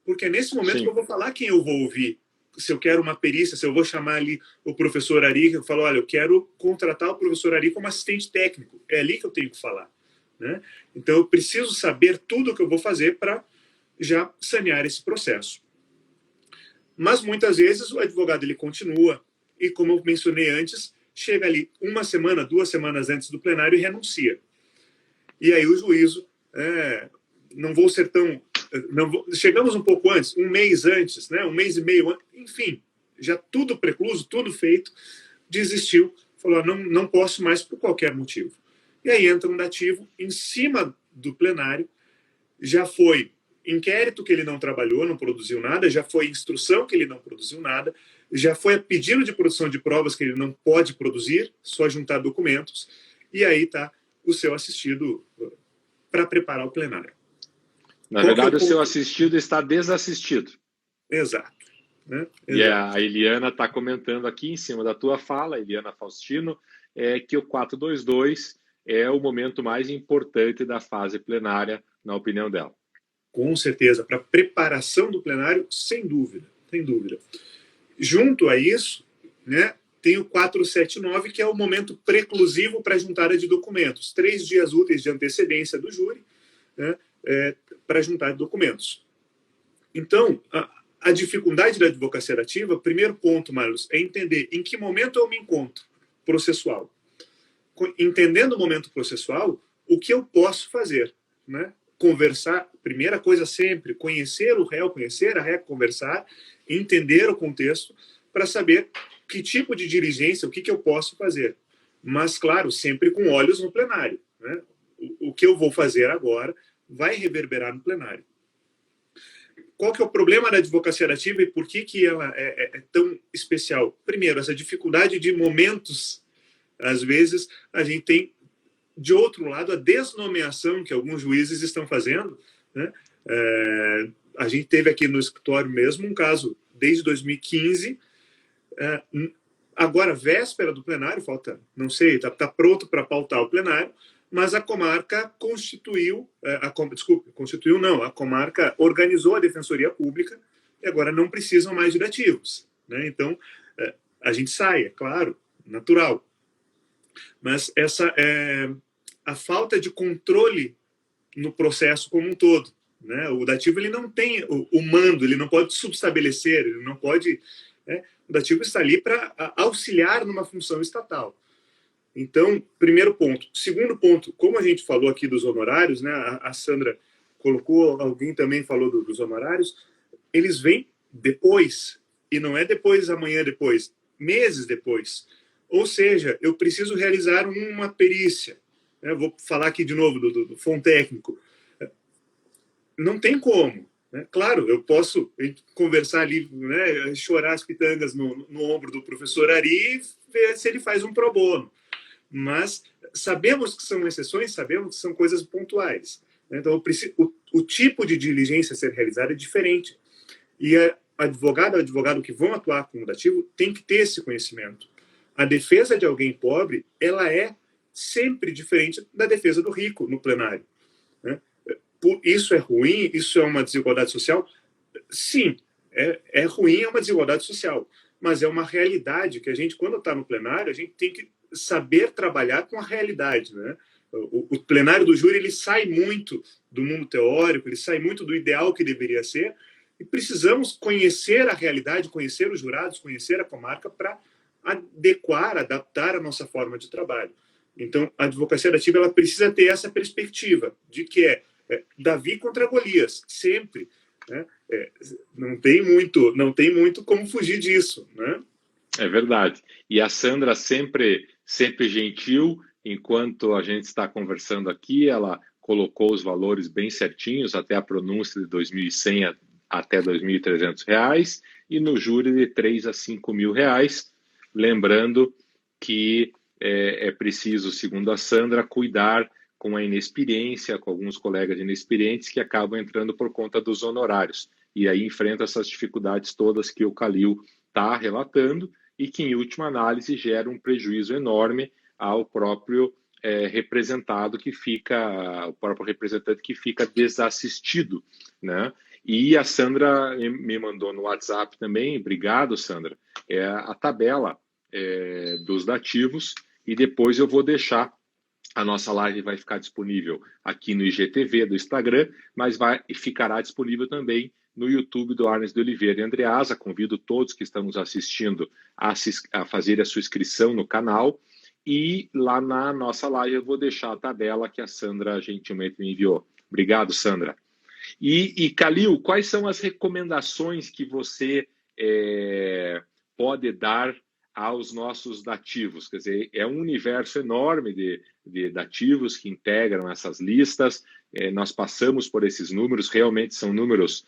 porque é nesse momento que eu vou falar quem eu vou ouvir. Se eu quero uma perícia, se eu vou chamar ali o professor Ari, eu falo, olha, eu quero contratar o professor Ari como assistente técnico. É ali que eu tenho que falar, né? Então, eu preciso saber tudo o que eu vou fazer para já sanear esse processo. Mas, muitas vezes, o advogado ele continua e, como eu mencionei antes, chega ali 1 semana, 2 semanas antes do plenário e renuncia. E aí o juízo, não vou ser tão... chegamos um pouco antes, 1 mês antes, né, 1 mês e meio antes, enfim, já tudo precluso, tudo feito, desistiu, falou, não posso mais por qualquer motivo. E aí entra um dativo em cima do plenário, já foi inquérito que ele não trabalhou, não produziu nada, já foi instrução que ele não produziu nada, já foi pedido de produção de provas que ele não pode produzir, só juntar documentos, e aí está o seu assistido para preparar o plenário. Na verdade, o seu assistido está desassistido. Exato. Né? Exato. E a Eliana está comentando aqui em cima da tua fala, Eliana Faustino, que o 422 é o momento mais importante da fase plenária, na opinião dela. Com certeza. Para preparação do plenário, sem dúvida. Sem dúvida. Junto a isso, né, tem o 479, que é o momento preclusivo para a juntada de documentos. 3 dias úteis de antecedência do júri, né, para juntar documentos. Então, a dificuldade da advocacia ativa, primeiro ponto, Marlos, é entender em que momento eu me encontro processual. Entendendo o momento processual, o que eu posso fazer, né? Conversar, primeira coisa sempre, conhecer o réu, conhecer a ré, conversar, entender o contexto, para saber que tipo de diligência, o que eu posso fazer. Mas, claro, sempre com olhos no plenário, né? O que eu vou fazer agora vai reverberar no plenário. Qual que é o problema da advocacia ativa e por que ela é tão especial? Primeiro, essa dificuldade de momentos Às vezes, a gente tem, de outro lado, a desnomeação que alguns juízes estão fazendo, né? A gente teve aqui no escritório mesmo um caso desde 2015, agora véspera do plenário, falta, não sei, está pronto para pautar o plenário, mas a comarca a comarca organizou a Defensoria Pública e agora não precisam mais de dativos, né? Então, a gente sai, é claro, natural. Mas a falta de controle no processo como um todo, né? O dativo ele não tem o mando, ele não pode subestabelecer, ele não pode... o dativo está ali para auxiliar numa função estatal. Então, primeiro ponto. Segundo ponto, como a gente falou aqui dos honorários, né? A Sandra colocou, alguém também falou dos honorários, eles vêm depois, e não é depois, amanhã depois, meses depois. Ou seja, eu preciso realizar uma perícia. Vou falar aqui de novo do FONTécnico. Não tem como. Né? Claro, eu posso conversar ali, né, chorar as pitangas no ombro do professor Ari e ver se ele faz um pro bono. Mas sabemos que são exceções, sabemos que são coisas pontuais. Né? Então, o tipo de diligência a ser realizada é diferente. E advogado que vão atuar como dativo tem que ter esse conhecimento. A defesa de alguém pobre, ela é sempre diferente da defesa do rico no plenário. Né? Isso é ruim? Isso é uma desigualdade social? Sim, é ruim, é uma desigualdade social. Mas é uma realidade que a gente, quando está no plenário, a gente tem que saber trabalhar com a realidade. Né? O plenário do júri ele sai muito do mundo teórico, ele sai muito do ideal que deveria ser, e precisamos conhecer a realidade, conhecer os jurados, conhecer a comarca para adequar, adaptar a nossa forma de trabalho. Então, a advocacia dativa ela precisa ter essa perspectiva de que Davi contra Golias, sempre. Né? Não tem muito como fugir disso. Né? É verdade. E a Sandra sempre gentil, enquanto a gente está conversando aqui, ela colocou os valores bem certinhos, até a pronúncia de 2.100 até R$ 2.300, e no júri de R$ 3.000 a R$ 5.000, lembrando que é preciso, segundo a Sandra, cuidar com a inexperiência, com alguns colegas inexperientes que acabam entrando por conta dos honorários. E aí enfrenta essas dificuldades todas que o Calil está relatando e que, em última análise, gera um prejuízo enorme ao próprio representado que fica, o próprio representante que fica desassistido, né? E a Sandra me mandou no WhatsApp também, obrigado, Sandra, a tabela dos dativos, e depois eu vou deixar, a nossa live vai ficar disponível aqui no IGTV do Instagram, mas ficará disponível também no YouTube do Arnes de Oliveira e Andreasa. Convido todos que estão nos assistindo a fazer a sua inscrição no canal, e lá na nossa live eu vou deixar a tabela que a Sandra gentilmente me enviou. Obrigado, Sandra. E Calil, quais são as recomendações que você pode dar aos nossos dativos? Quer dizer, é um universo enorme de dativos que integram essas listas. Nós passamos por esses números, realmente são números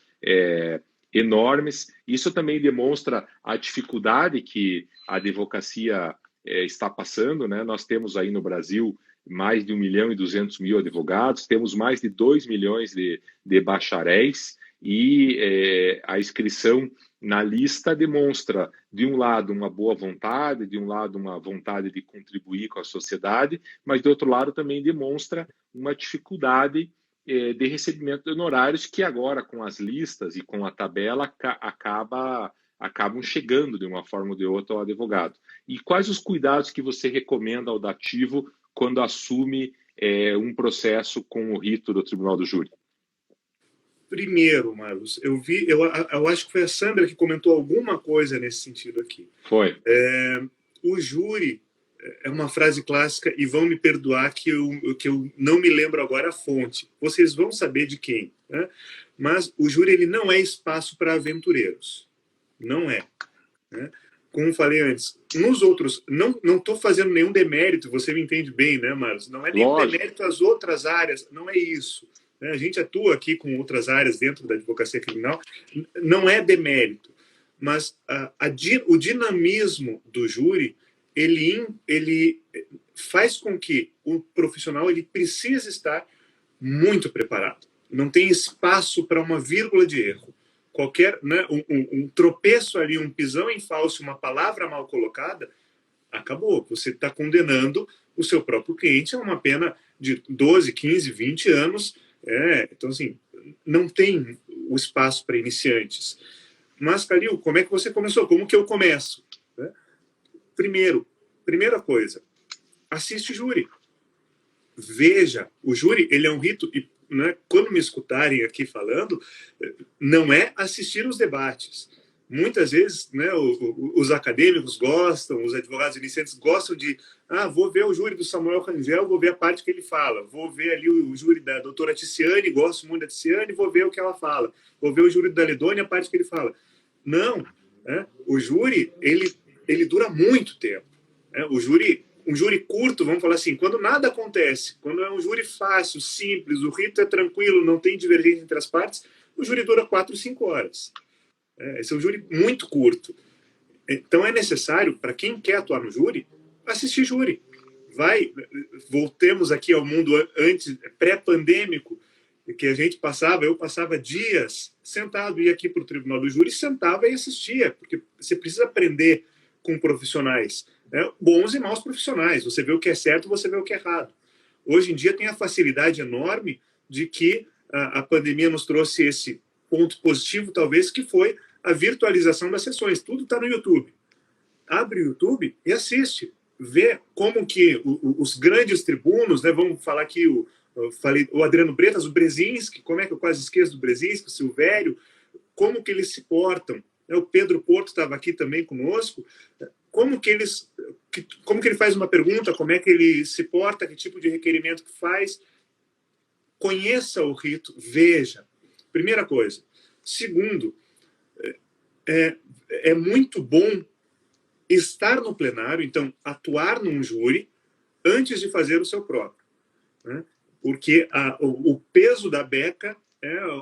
enormes. Isso também demonstra a dificuldade que a advocacia está passando, né? Nós temos aí no Brasil mais de 1.200.000 advogados, temos mais de 2 milhões de bacharéis, e a inscrição na lista demonstra, de um lado, uma boa vontade, de um lado, uma vontade de contribuir com a sociedade, mas, de outro lado, também demonstra uma dificuldade de recebimento de honorários que agora, com as listas e com a tabela, acabam chegando, de uma forma ou de outra, ao advogado. E quais os cuidados que você recomenda ao dativo quando assume um processo com o rito do Tribunal do Júri? Primeiro, Marlos, eu acho que foi a Sandra que comentou alguma coisa nesse sentido aqui. Foi. O júri é uma frase clássica, e vão me perdoar que eu não me lembro agora a fonte. Vocês vão saber de quem. Né? Mas o júri ele não é espaço para aventureiros. Não é. Né? Como falei antes, nos outros, não estou fazendo nenhum demérito, você me entende bem, né, Marlos? Não é nenhum demérito às outras áreas, não é isso. A gente atua aqui com outras áreas dentro da advocacia criminal, não é demérito, mas o dinamismo do júri ele faz com que o profissional ele precise estar muito preparado. Não tem espaço para uma vírgula de erro. Qualquer, né, um tropeço ali, um pisão em falso, uma palavra mal colocada, acabou. Você está condenando o seu próprio cliente a uma pena de 12, 15, 20 anos. Então, assim, não tem o espaço para iniciantes. Mas, Calil, como é que você começou? Como que eu começo? Primeira coisa, assiste júri. Veja, o júri, ele é um rito, e né, quando me escutarem aqui falando, não é assistir os debates. Muitas vezes, né, os acadêmicos gostam, os advogados iniciantes gostam de vou ver o júri do Samuel Rangel, vou ver a parte que ele fala, vou ver ali o júri da doutora Ticiane, gosto muito da Ticiane, vou ver o que ela fala, vou ver o júri da Ledônia, a parte que ele fala. Não, né, o júri, ele dura muito tempo. Né, um júri curto, vamos falar assim, quando nada acontece, quando é um júri fácil, simples, o rito é tranquilo, não tem divergência entre as partes, o júri dura 4, 5 horas. Esse é um júri muito curto. Então é necessário, para quem quer atuar no júri, assistir júri. Voltemos aqui ao mundo antes, pré-pandêmico, que eu passava dias sentado, ia aqui para o tribunal do júri, sentava e assistia, porque você precisa aprender com profissionais, né? Bons e maus profissionais. Você vê o que é certo, você vê o que é errado. Hoje em dia tem a facilidade enorme de que a pandemia nos trouxe esse ponto positivo, talvez, que foi a virtualização das sessões. Tudo está no YouTube. Abre o YouTube e assiste. Vê como que os grandes tribunos, né, vamos falar aqui, o Adriano Bretas, o Brzezinski, como é que eu quase esqueço do Brzezinski, o Silvério, como que eles se portam. O Pedro Porto estava aqui também conosco. Como que ele faz uma pergunta, como é que ele se porta, que tipo de requerimento que faz. Conheça o rito, veja. Primeira coisa. Segundo, é muito bom estar no plenário, então, atuar num júri antes de fazer o seu próprio. Né? Porque o peso da beca,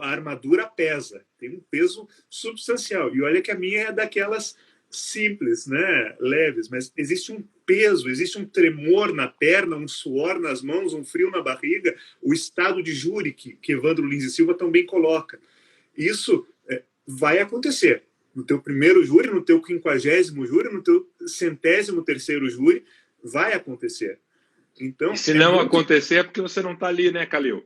a armadura pesa, tem um peso substancial. E olha que a minha é daquelas simples, né, leves, mas existe um peso, existe um tremor na perna, um suor nas mãos, um frio na barriga, o estado de júri que Evandro Lins e Silva também coloca. Isso vai acontecer no teu primeiro júri, no teu 50º júri, no teu 103º júri, vai acontecer. Então, e se não acontecer é porque você não está ali, né, Calil?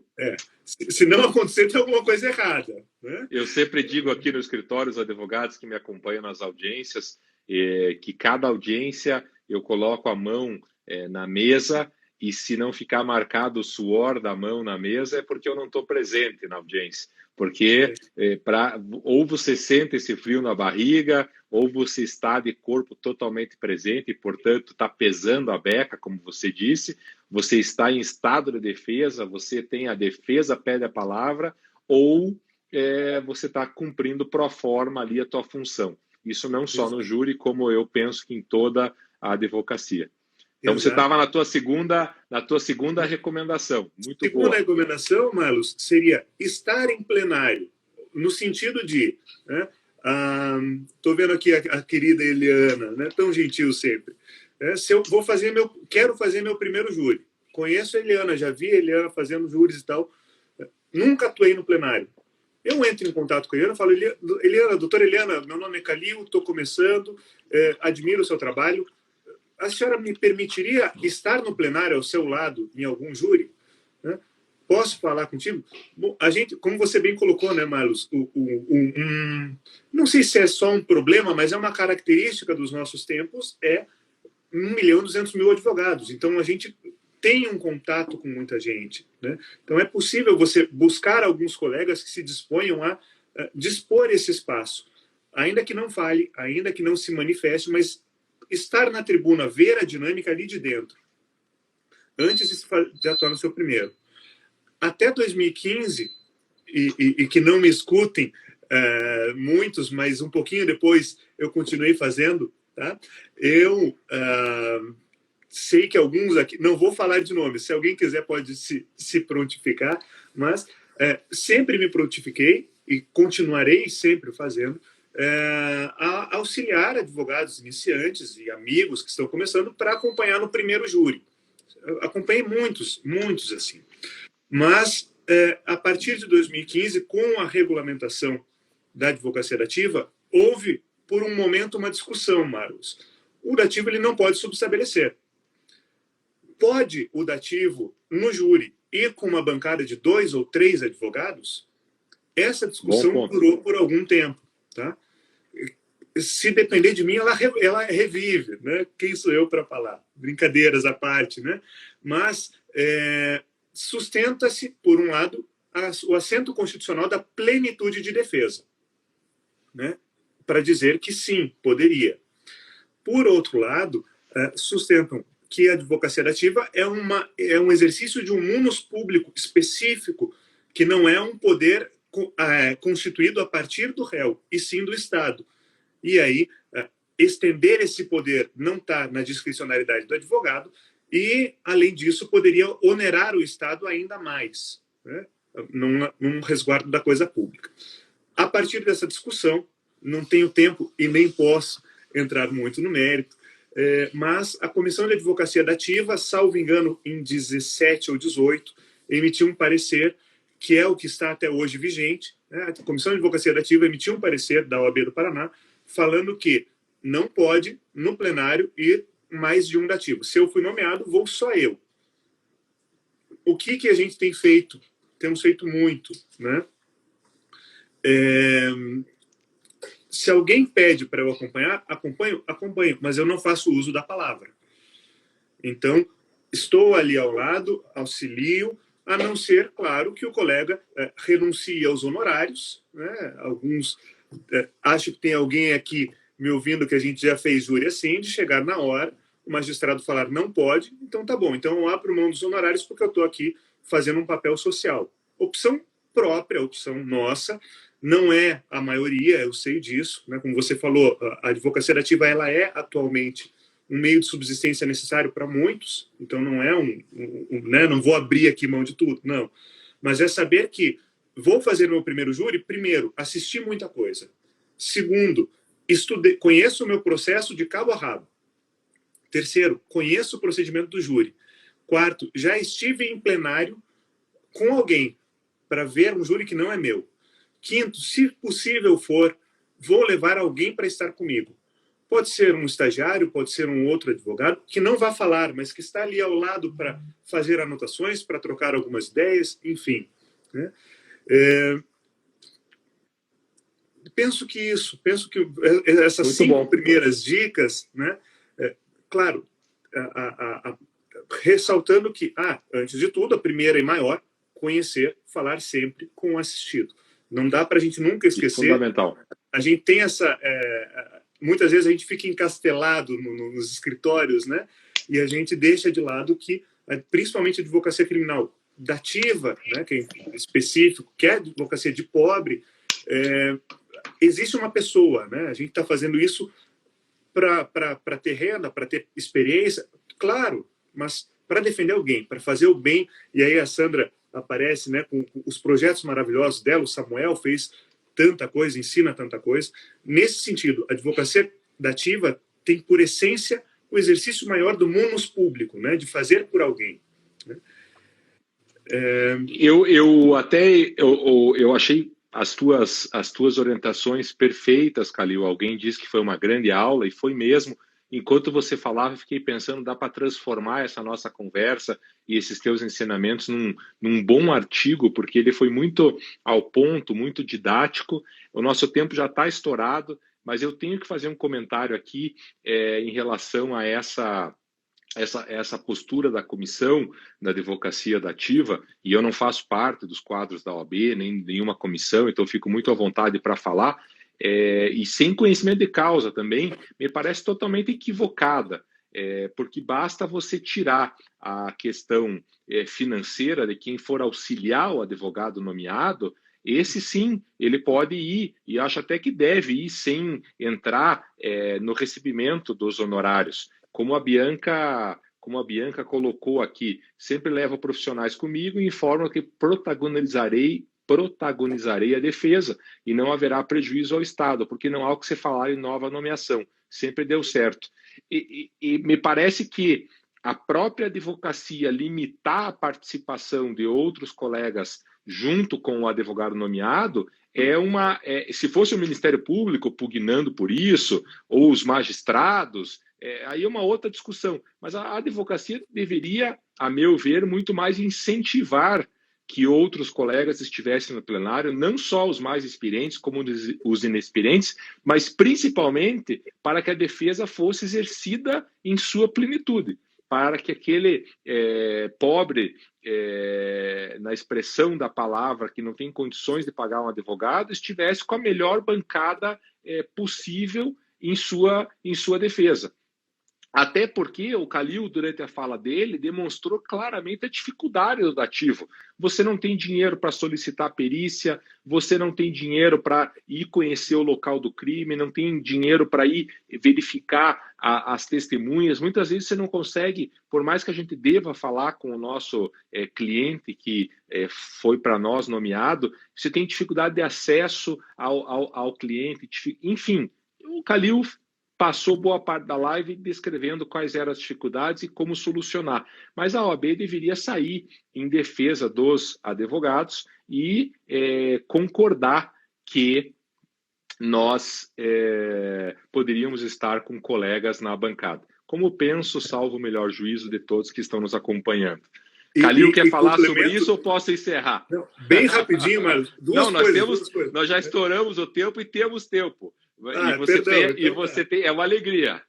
Se não acontecer, tem alguma coisa errada. Né? Eu sempre digo aqui no escritório, os advogados que me acompanham nas audiências, que cada audiência eu coloco a mão na mesa e se não ficar marcado o suor da mão na mesa é porque eu não estou presente na audiência. Porque ou você sente esse frio na barriga, ou você está de corpo totalmente presente e, portanto, está pesando a beca, como você disse, você está em estado de defesa, você tem a defesa, pede a palavra, ou você está cumprindo pro forma ali a tua função. Isso não só no júri, como eu penso que em toda a advocacia. Então, Exato. Você estava na tua segunda recomendação. Muito boa. Segunda recomendação, Marlos, seria estar em plenário, no sentido de... Estou vendo aqui a querida Eliana, né, tão gentil sempre. Se eu quero fazer meu primeiro júri. Conheço a Eliana, já vi a Eliana fazendo júris e tal. Nunca atuei no plenário. Eu entro em contato com a Eliana e falo, Eliana, doutora Eliana, meu nome é Calil, estou começando, admiro o seu trabalho. A senhora me permitiria estar no plenário ao seu lado em algum júri? Né? Posso falar contigo? Bom, a gente, como você bem colocou, né, Marlos? Não sei se é só um problema, mas é uma característica dos nossos tempos, 1.200.000 advogados. Então, a gente tem um contato com muita gente. Né? Então, é possível você buscar alguns colegas que se disponham a dispor esse espaço. Ainda que não fale, ainda que não se manifeste, mas estar na tribuna, ver a dinâmica ali de dentro, antes de atuar no seu primeiro. Até 2015, e que não me escutem muitos, mas um pouquinho depois eu continuei fazendo, tá? Eu sei que alguns aqui, não vou falar de nome, se alguém quiser pode se prontificar, mas sempre me prontifiquei e continuarei sempre fazendo a auxiliar advogados iniciantes e amigos que estão começando para acompanhar no primeiro júri. Eu acompanhei muitos assim. Mas, a partir de 2015, com a regulamentação da advocacia dativa, houve, por um momento, uma discussão, Marcos. O dativo ele não pode subestabelecer. Pode o dativo, no júri, ir com uma bancada de 2 ou 3 advogados? Essa discussão durou por algum tempo. Tá? Se depender de mim, ela revive. Né? Quem sou eu para falar? Brincadeiras à parte. Né? Mas sustenta-se, por um lado, o assento constitucional da plenitude de defesa, né? Para dizer que sim, poderia. Por outro lado, sustentam que a advocacia dativa é um exercício de um munus público específico, que não é um poder constituído a partir do réu, e sim do Estado. E aí, estender esse poder não está na discricionariedade do advogado, e, além disso, poderia onerar o Estado ainda mais, né? Num resguardo da coisa pública. A partir dessa discussão, não tenho tempo e nem posso entrar muito no mérito, mas a Comissão de Advocacia Dativa, salvo engano, em 17 ou 18, emitiu um parecer, que é o que está até hoje vigente, né? A Comissão de Advocacia Dativa emitiu um parecer da OAB do Paraná, falando que não pode, no plenário, ir mais de um dativo. Se eu fui nomeado, vou só eu. O que a gente tem feito? Temos feito muito, né? Se alguém pede para eu acompanhar, acompanho, mas eu não faço uso da palavra. Então, estou ali ao lado, auxilio, a não ser, claro, que o colega renuncie aos honorários, né? Alguns, acho que tem alguém aqui me ouvindo que a gente já fez júri assim, de chegar na hora, o magistrado falar não pode, então tá bom, então eu abro mão dos honorários porque eu estou aqui fazendo um papel social. Opção própria, opção nossa, não é a maioria, eu sei disso, né? Como você falou, a advocacia dativa ela é atualmente um meio de subsistência necessário para muitos, então não é né? Não vou abrir aqui mão de tudo, não. Mas é saber que vou fazer meu primeiro júri, primeiro, assisti muita coisa. Segundo, conheço o meu processo de cabo a rabo. Terceiro, conheço o procedimento do júri. Quarto, já estive em plenário com alguém para ver um júri que não é meu. Quinto, se possível for, vou levar alguém para estar comigo. Pode ser um estagiário, pode ser um outro advogado, que não vai falar, mas que está ali ao lado para fazer anotações, para trocar algumas ideias, enfim. Né? Penso que essas 5 primeiras dicas, né? Claro, ressaltando que, antes de tudo, a primeira e maior, conhecer, falar sempre com o assistido. Não dá para a gente nunca esquecer. Fundamental. A gente tem essa... muitas vezes a gente fica encastelado nos escritórios, né? E a gente deixa de lado que, principalmente a advocacia criminal dativa, né? Que é específico, que é a advocacia de pobre, existe uma pessoa, né? A gente está fazendo isso para ter renda, para ter experiência, claro, mas para defender alguém, para fazer o bem. E aí a Sandra aparece, né, com os projetos maravilhosos dela, o Samuel fez tanta coisa, ensina tanta coisa. Nesse sentido, a advocacia dativa tem por essência o exercício maior do munus público, né, de fazer por alguém. Né? Eu achei as tuas orientações perfeitas, Calil. Alguém disse que foi uma grande aula, e foi mesmo. Enquanto você falava, eu fiquei pensando, dá para transformar essa nossa conversa e esses teus ensinamentos num bom artigo, porque ele foi muito ao ponto, muito didático. O nosso tempo já está estourado, mas eu tenho que fazer um comentário aqui em relação a essa postura da comissão da advocacia dativa, e eu não faço parte dos quadros da OAB, nem nenhuma comissão, então fico muito à vontade para falar, e sem conhecimento de causa também, me parece totalmente equivocada, porque basta você tirar a questão financeira de quem for auxiliar o advogado nomeado. Esse sim, ele pode ir, e acho até que deve ir, sem entrar no recebimento dos honorários. Como a Bianca colocou aqui, sempre levo profissionais comigo e informo que protagonizarei protagonizarei a defesa e não haverá prejuízo ao Estado, porque não há o que se falar em nova nomeação. Sempre deu certo. E me parece que a própria advocacia limitar a participação de outros colegas junto com o advogado nomeado se fosse o Ministério Público pugnando por isso, ou os magistrados, aí é uma outra discussão. Mas a advocacia deveria, a meu ver, muito mais incentivar que outros colegas estivessem no plenário, não só os mais experientes, como os inexperientes, mas principalmente para que a defesa fosse exercida em sua plenitude, para que aquele pobre, na expressão da palavra, que não tem condições de pagar um advogado, estivesse com a melhor bancada possível em sua defesa. Até porque o Calil, durante a fala dele, demonstrou claramente a dificuldade do dativo. Você não tem dinheiro para solicitar perícia, você não tem dinheiro para ir conhecer o local do crime, não tem dinheiro para ir verificar as testemunhas. Muitas vezes você não consegue, por mais que a gente deva falar com o nosso cliente que foi para nós nomeado, você tem dificuldade de acesso ao cliente. Enfim, o Calil passou boa parte da live descrevendo quais eram as dificuldades e como solucionar. Mas a OAB deveria sair em defesa dos advogados e concordar que nós poderíamos estar com colegas na bancada. Como penso, salvo o melhor juízo de todos que estão nos acompanhando. Calil quer falar sobre isso ou posso encerrar? Não, bem rapidinho, mas duas coisas. Nós já estouramos o tempo e temos tempo. Você tem, é uma alegria.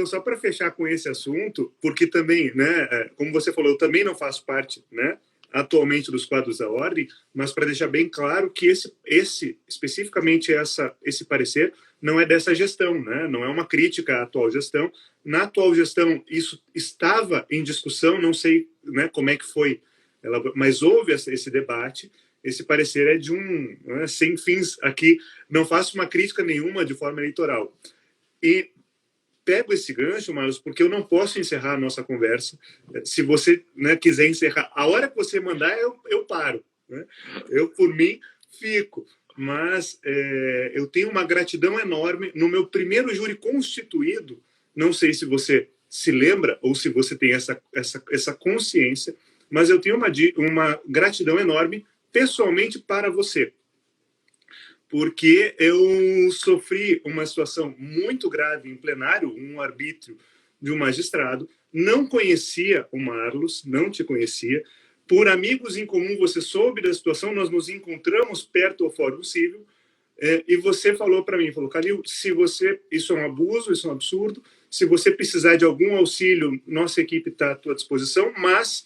Só para fechar com esse assunto, porque também, né, como você falou, eu também não faço parte, né, atualmente dos quadros da ordem, mas para deixar bem claro que especificamente esse parecer não é dessa gestão, né, não é uma crítica à atual gestão. Na atual gestão isso estava em discussão, não sei, né, como é que foi, mas houve esse debate. Esse parecer é de sem fins aqui, não faço uma crítica nenhuma de forma eleitoral. E pego esse gancho, Marlos, porque eu não posso encerrar a nossa conversa. Se você, né, quiser encerrar, a hora que você mandar, eu paro. Né? Eu, por mim, fico. Mas eu tenho uma gratidão enorme. No meu primeiro júri constituído, não sei se você se lembra ou se você tem essa consciência, mas eu tenho uma gratidão enorme pessoalmente para você, porque eu sofri uma situação muito grave em plenário, um arbítrio de um magistrado, não conhecia o Marlos, não te conhecia, por amigos em comum você soube da situação, nós nos encontramos perto do Fórum Civil, e você falou para mim, Calil, isso é um abuso, isso é um absurdo, se você precisar de algum auxílio, nossa equipe está à tua disposição, mas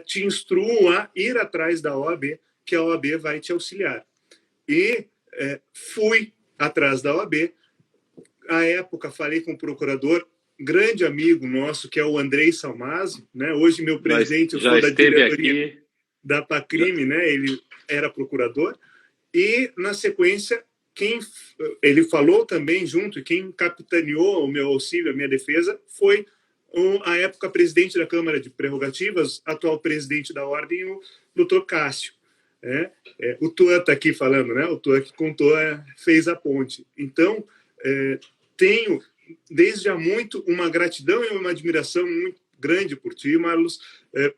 te instruo a ir atrás da OAB, que a OAB vai te auxiliar. E fui atrás da OAB. À época, falei com o procurador, grande amigo nosso, que é o Andrei Salmazo, né? Hoje meu presidente, eu sou da diretoria aqui da PACRIME, né? Ele era procurador. E, na sequência, ele falou também junto, e quem capitaneou o meu auxílio, a minha defesa, foi à época presidente da Câmara de Prerrogativas, atual presidente da Ordem, o doutor Cássio. O Tuan está aqui falando, né? O Tuan que contou, fez a ponte. Então, tenho, desde há muito, uma gratidão e uma admiração muito grande por ti, Marlos,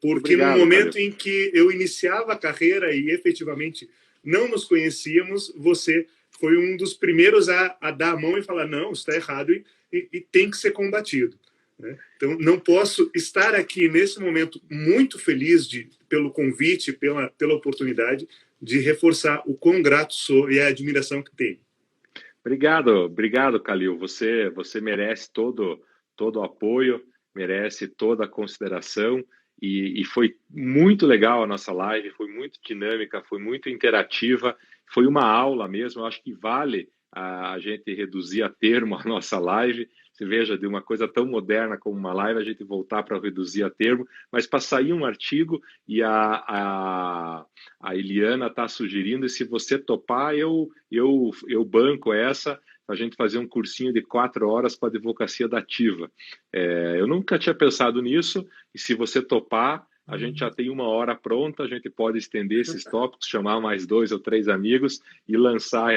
porque obrigado, no momento em que eu iniciava a carreira e efetivamente não nos conhecíamos, você foi um dos primeiros a dar a mão e falar, não, isso está errado e tem que ser combatido. Então, não posso estar aqui nesse momento muito feliz pelo convite, pela oportunidade de reforçar o quão grato sou e a admiração que tenho. Obrigado, Calil. Você merece todo o apoio, merece toda a consideração e foi muito legal a nossa live, foi muito dinâmica, foi muito interativa, foi uma aula mesmo. Eu acho que vale a gente reduzir a termo a nossa live. Você veja, de uma coisa tão moderna como uma live, a gente voltar para reduzir a termo, mas para sair um artigo, e a Eliana está sugerindo, e se você topar, eu banco essa, a gente fazer um cursinho de 4 horas para advocacia dativa. Eu nunca tinha pensado nisso, e se você topar, A gente já tem 1 hora pronta, a gente pode estender esses tópicos, chamar mais 2 ou 3 amigos e lançar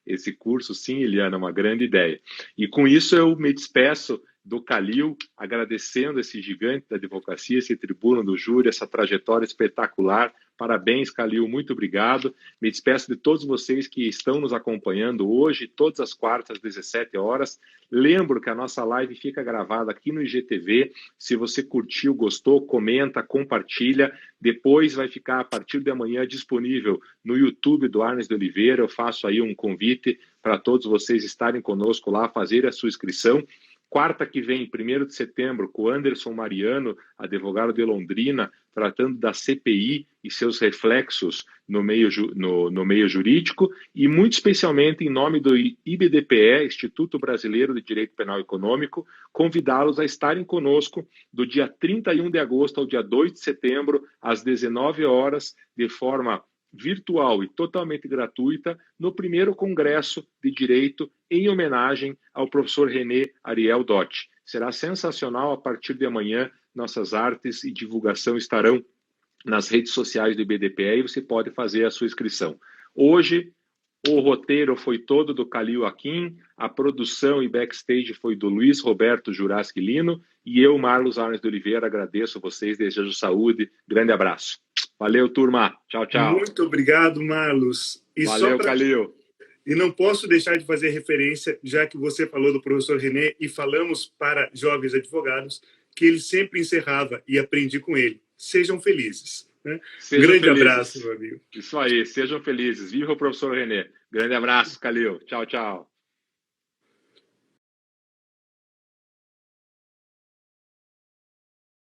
esse curso. Sim, Eliana, uma grande ideia. E com isso eu me despeço do Calil, agradecendo esse gigante da advocacia, esse tribuno do júri, essa trajetória espetacular. Parabéns, Calil, muito obrigado. Me despeço de todos vocês que estão nos acompanhando hoje, todas as quartas, às 17 horas. Lembro que a nossa live fica gravada aqui no IGTV. Se você curtiu, gostou, comenta, compartilha. Depois vai ficar, a partir de amanhã, disponível no YouTube do Arnes de Oliveira. Eu faço aí um convite para todos vocês estarem conosco lá, fazer a sua inscrição. Quarta que vem, 1º de setembro, com Anderson Mariano, advogado de Londrina, tratando da CPI e seus reflexos no meio jurídico, e muito especialmente em nome do IBDPE, Instituto Brasileiro de Direito Penal Econômico, convidá-los a estarem conosco do dia 31 de agosto ao dia 2 de setembro, às 19 horas, de forma virtual e totalmente gratuita, no primeiro Congresso de Direito em homenagem ao professor René Ariel Dotti. Será sensacional. A partir de amanhã, nossas artes e divulgação estarão nas redes sociais do IBDPE e você pode fazer a sua inscrição. Hoje, o roteiro foi todo do Calil Aquim, a produção e backstage foi do Luiz Roberto Juraski Lino, e eu, Marlos Arnes de Oliveira, agradeço a vocês, desejo saúde, grande abraço. Valeu, turma. Tchau, tchau. Muito obrigado, Marlos. E valeu, Calil. E não posso deixar de fazer referência, já que você falou do professor René e falamos para jovens advogados, que ele sempre encerrava e aprendi com ele. Sejam felizes. Né? Grande abraço, meu amigo. Isso aí, sejam felizes. Viva o professor René. Grande abraço, Calil. Tchau, tchau.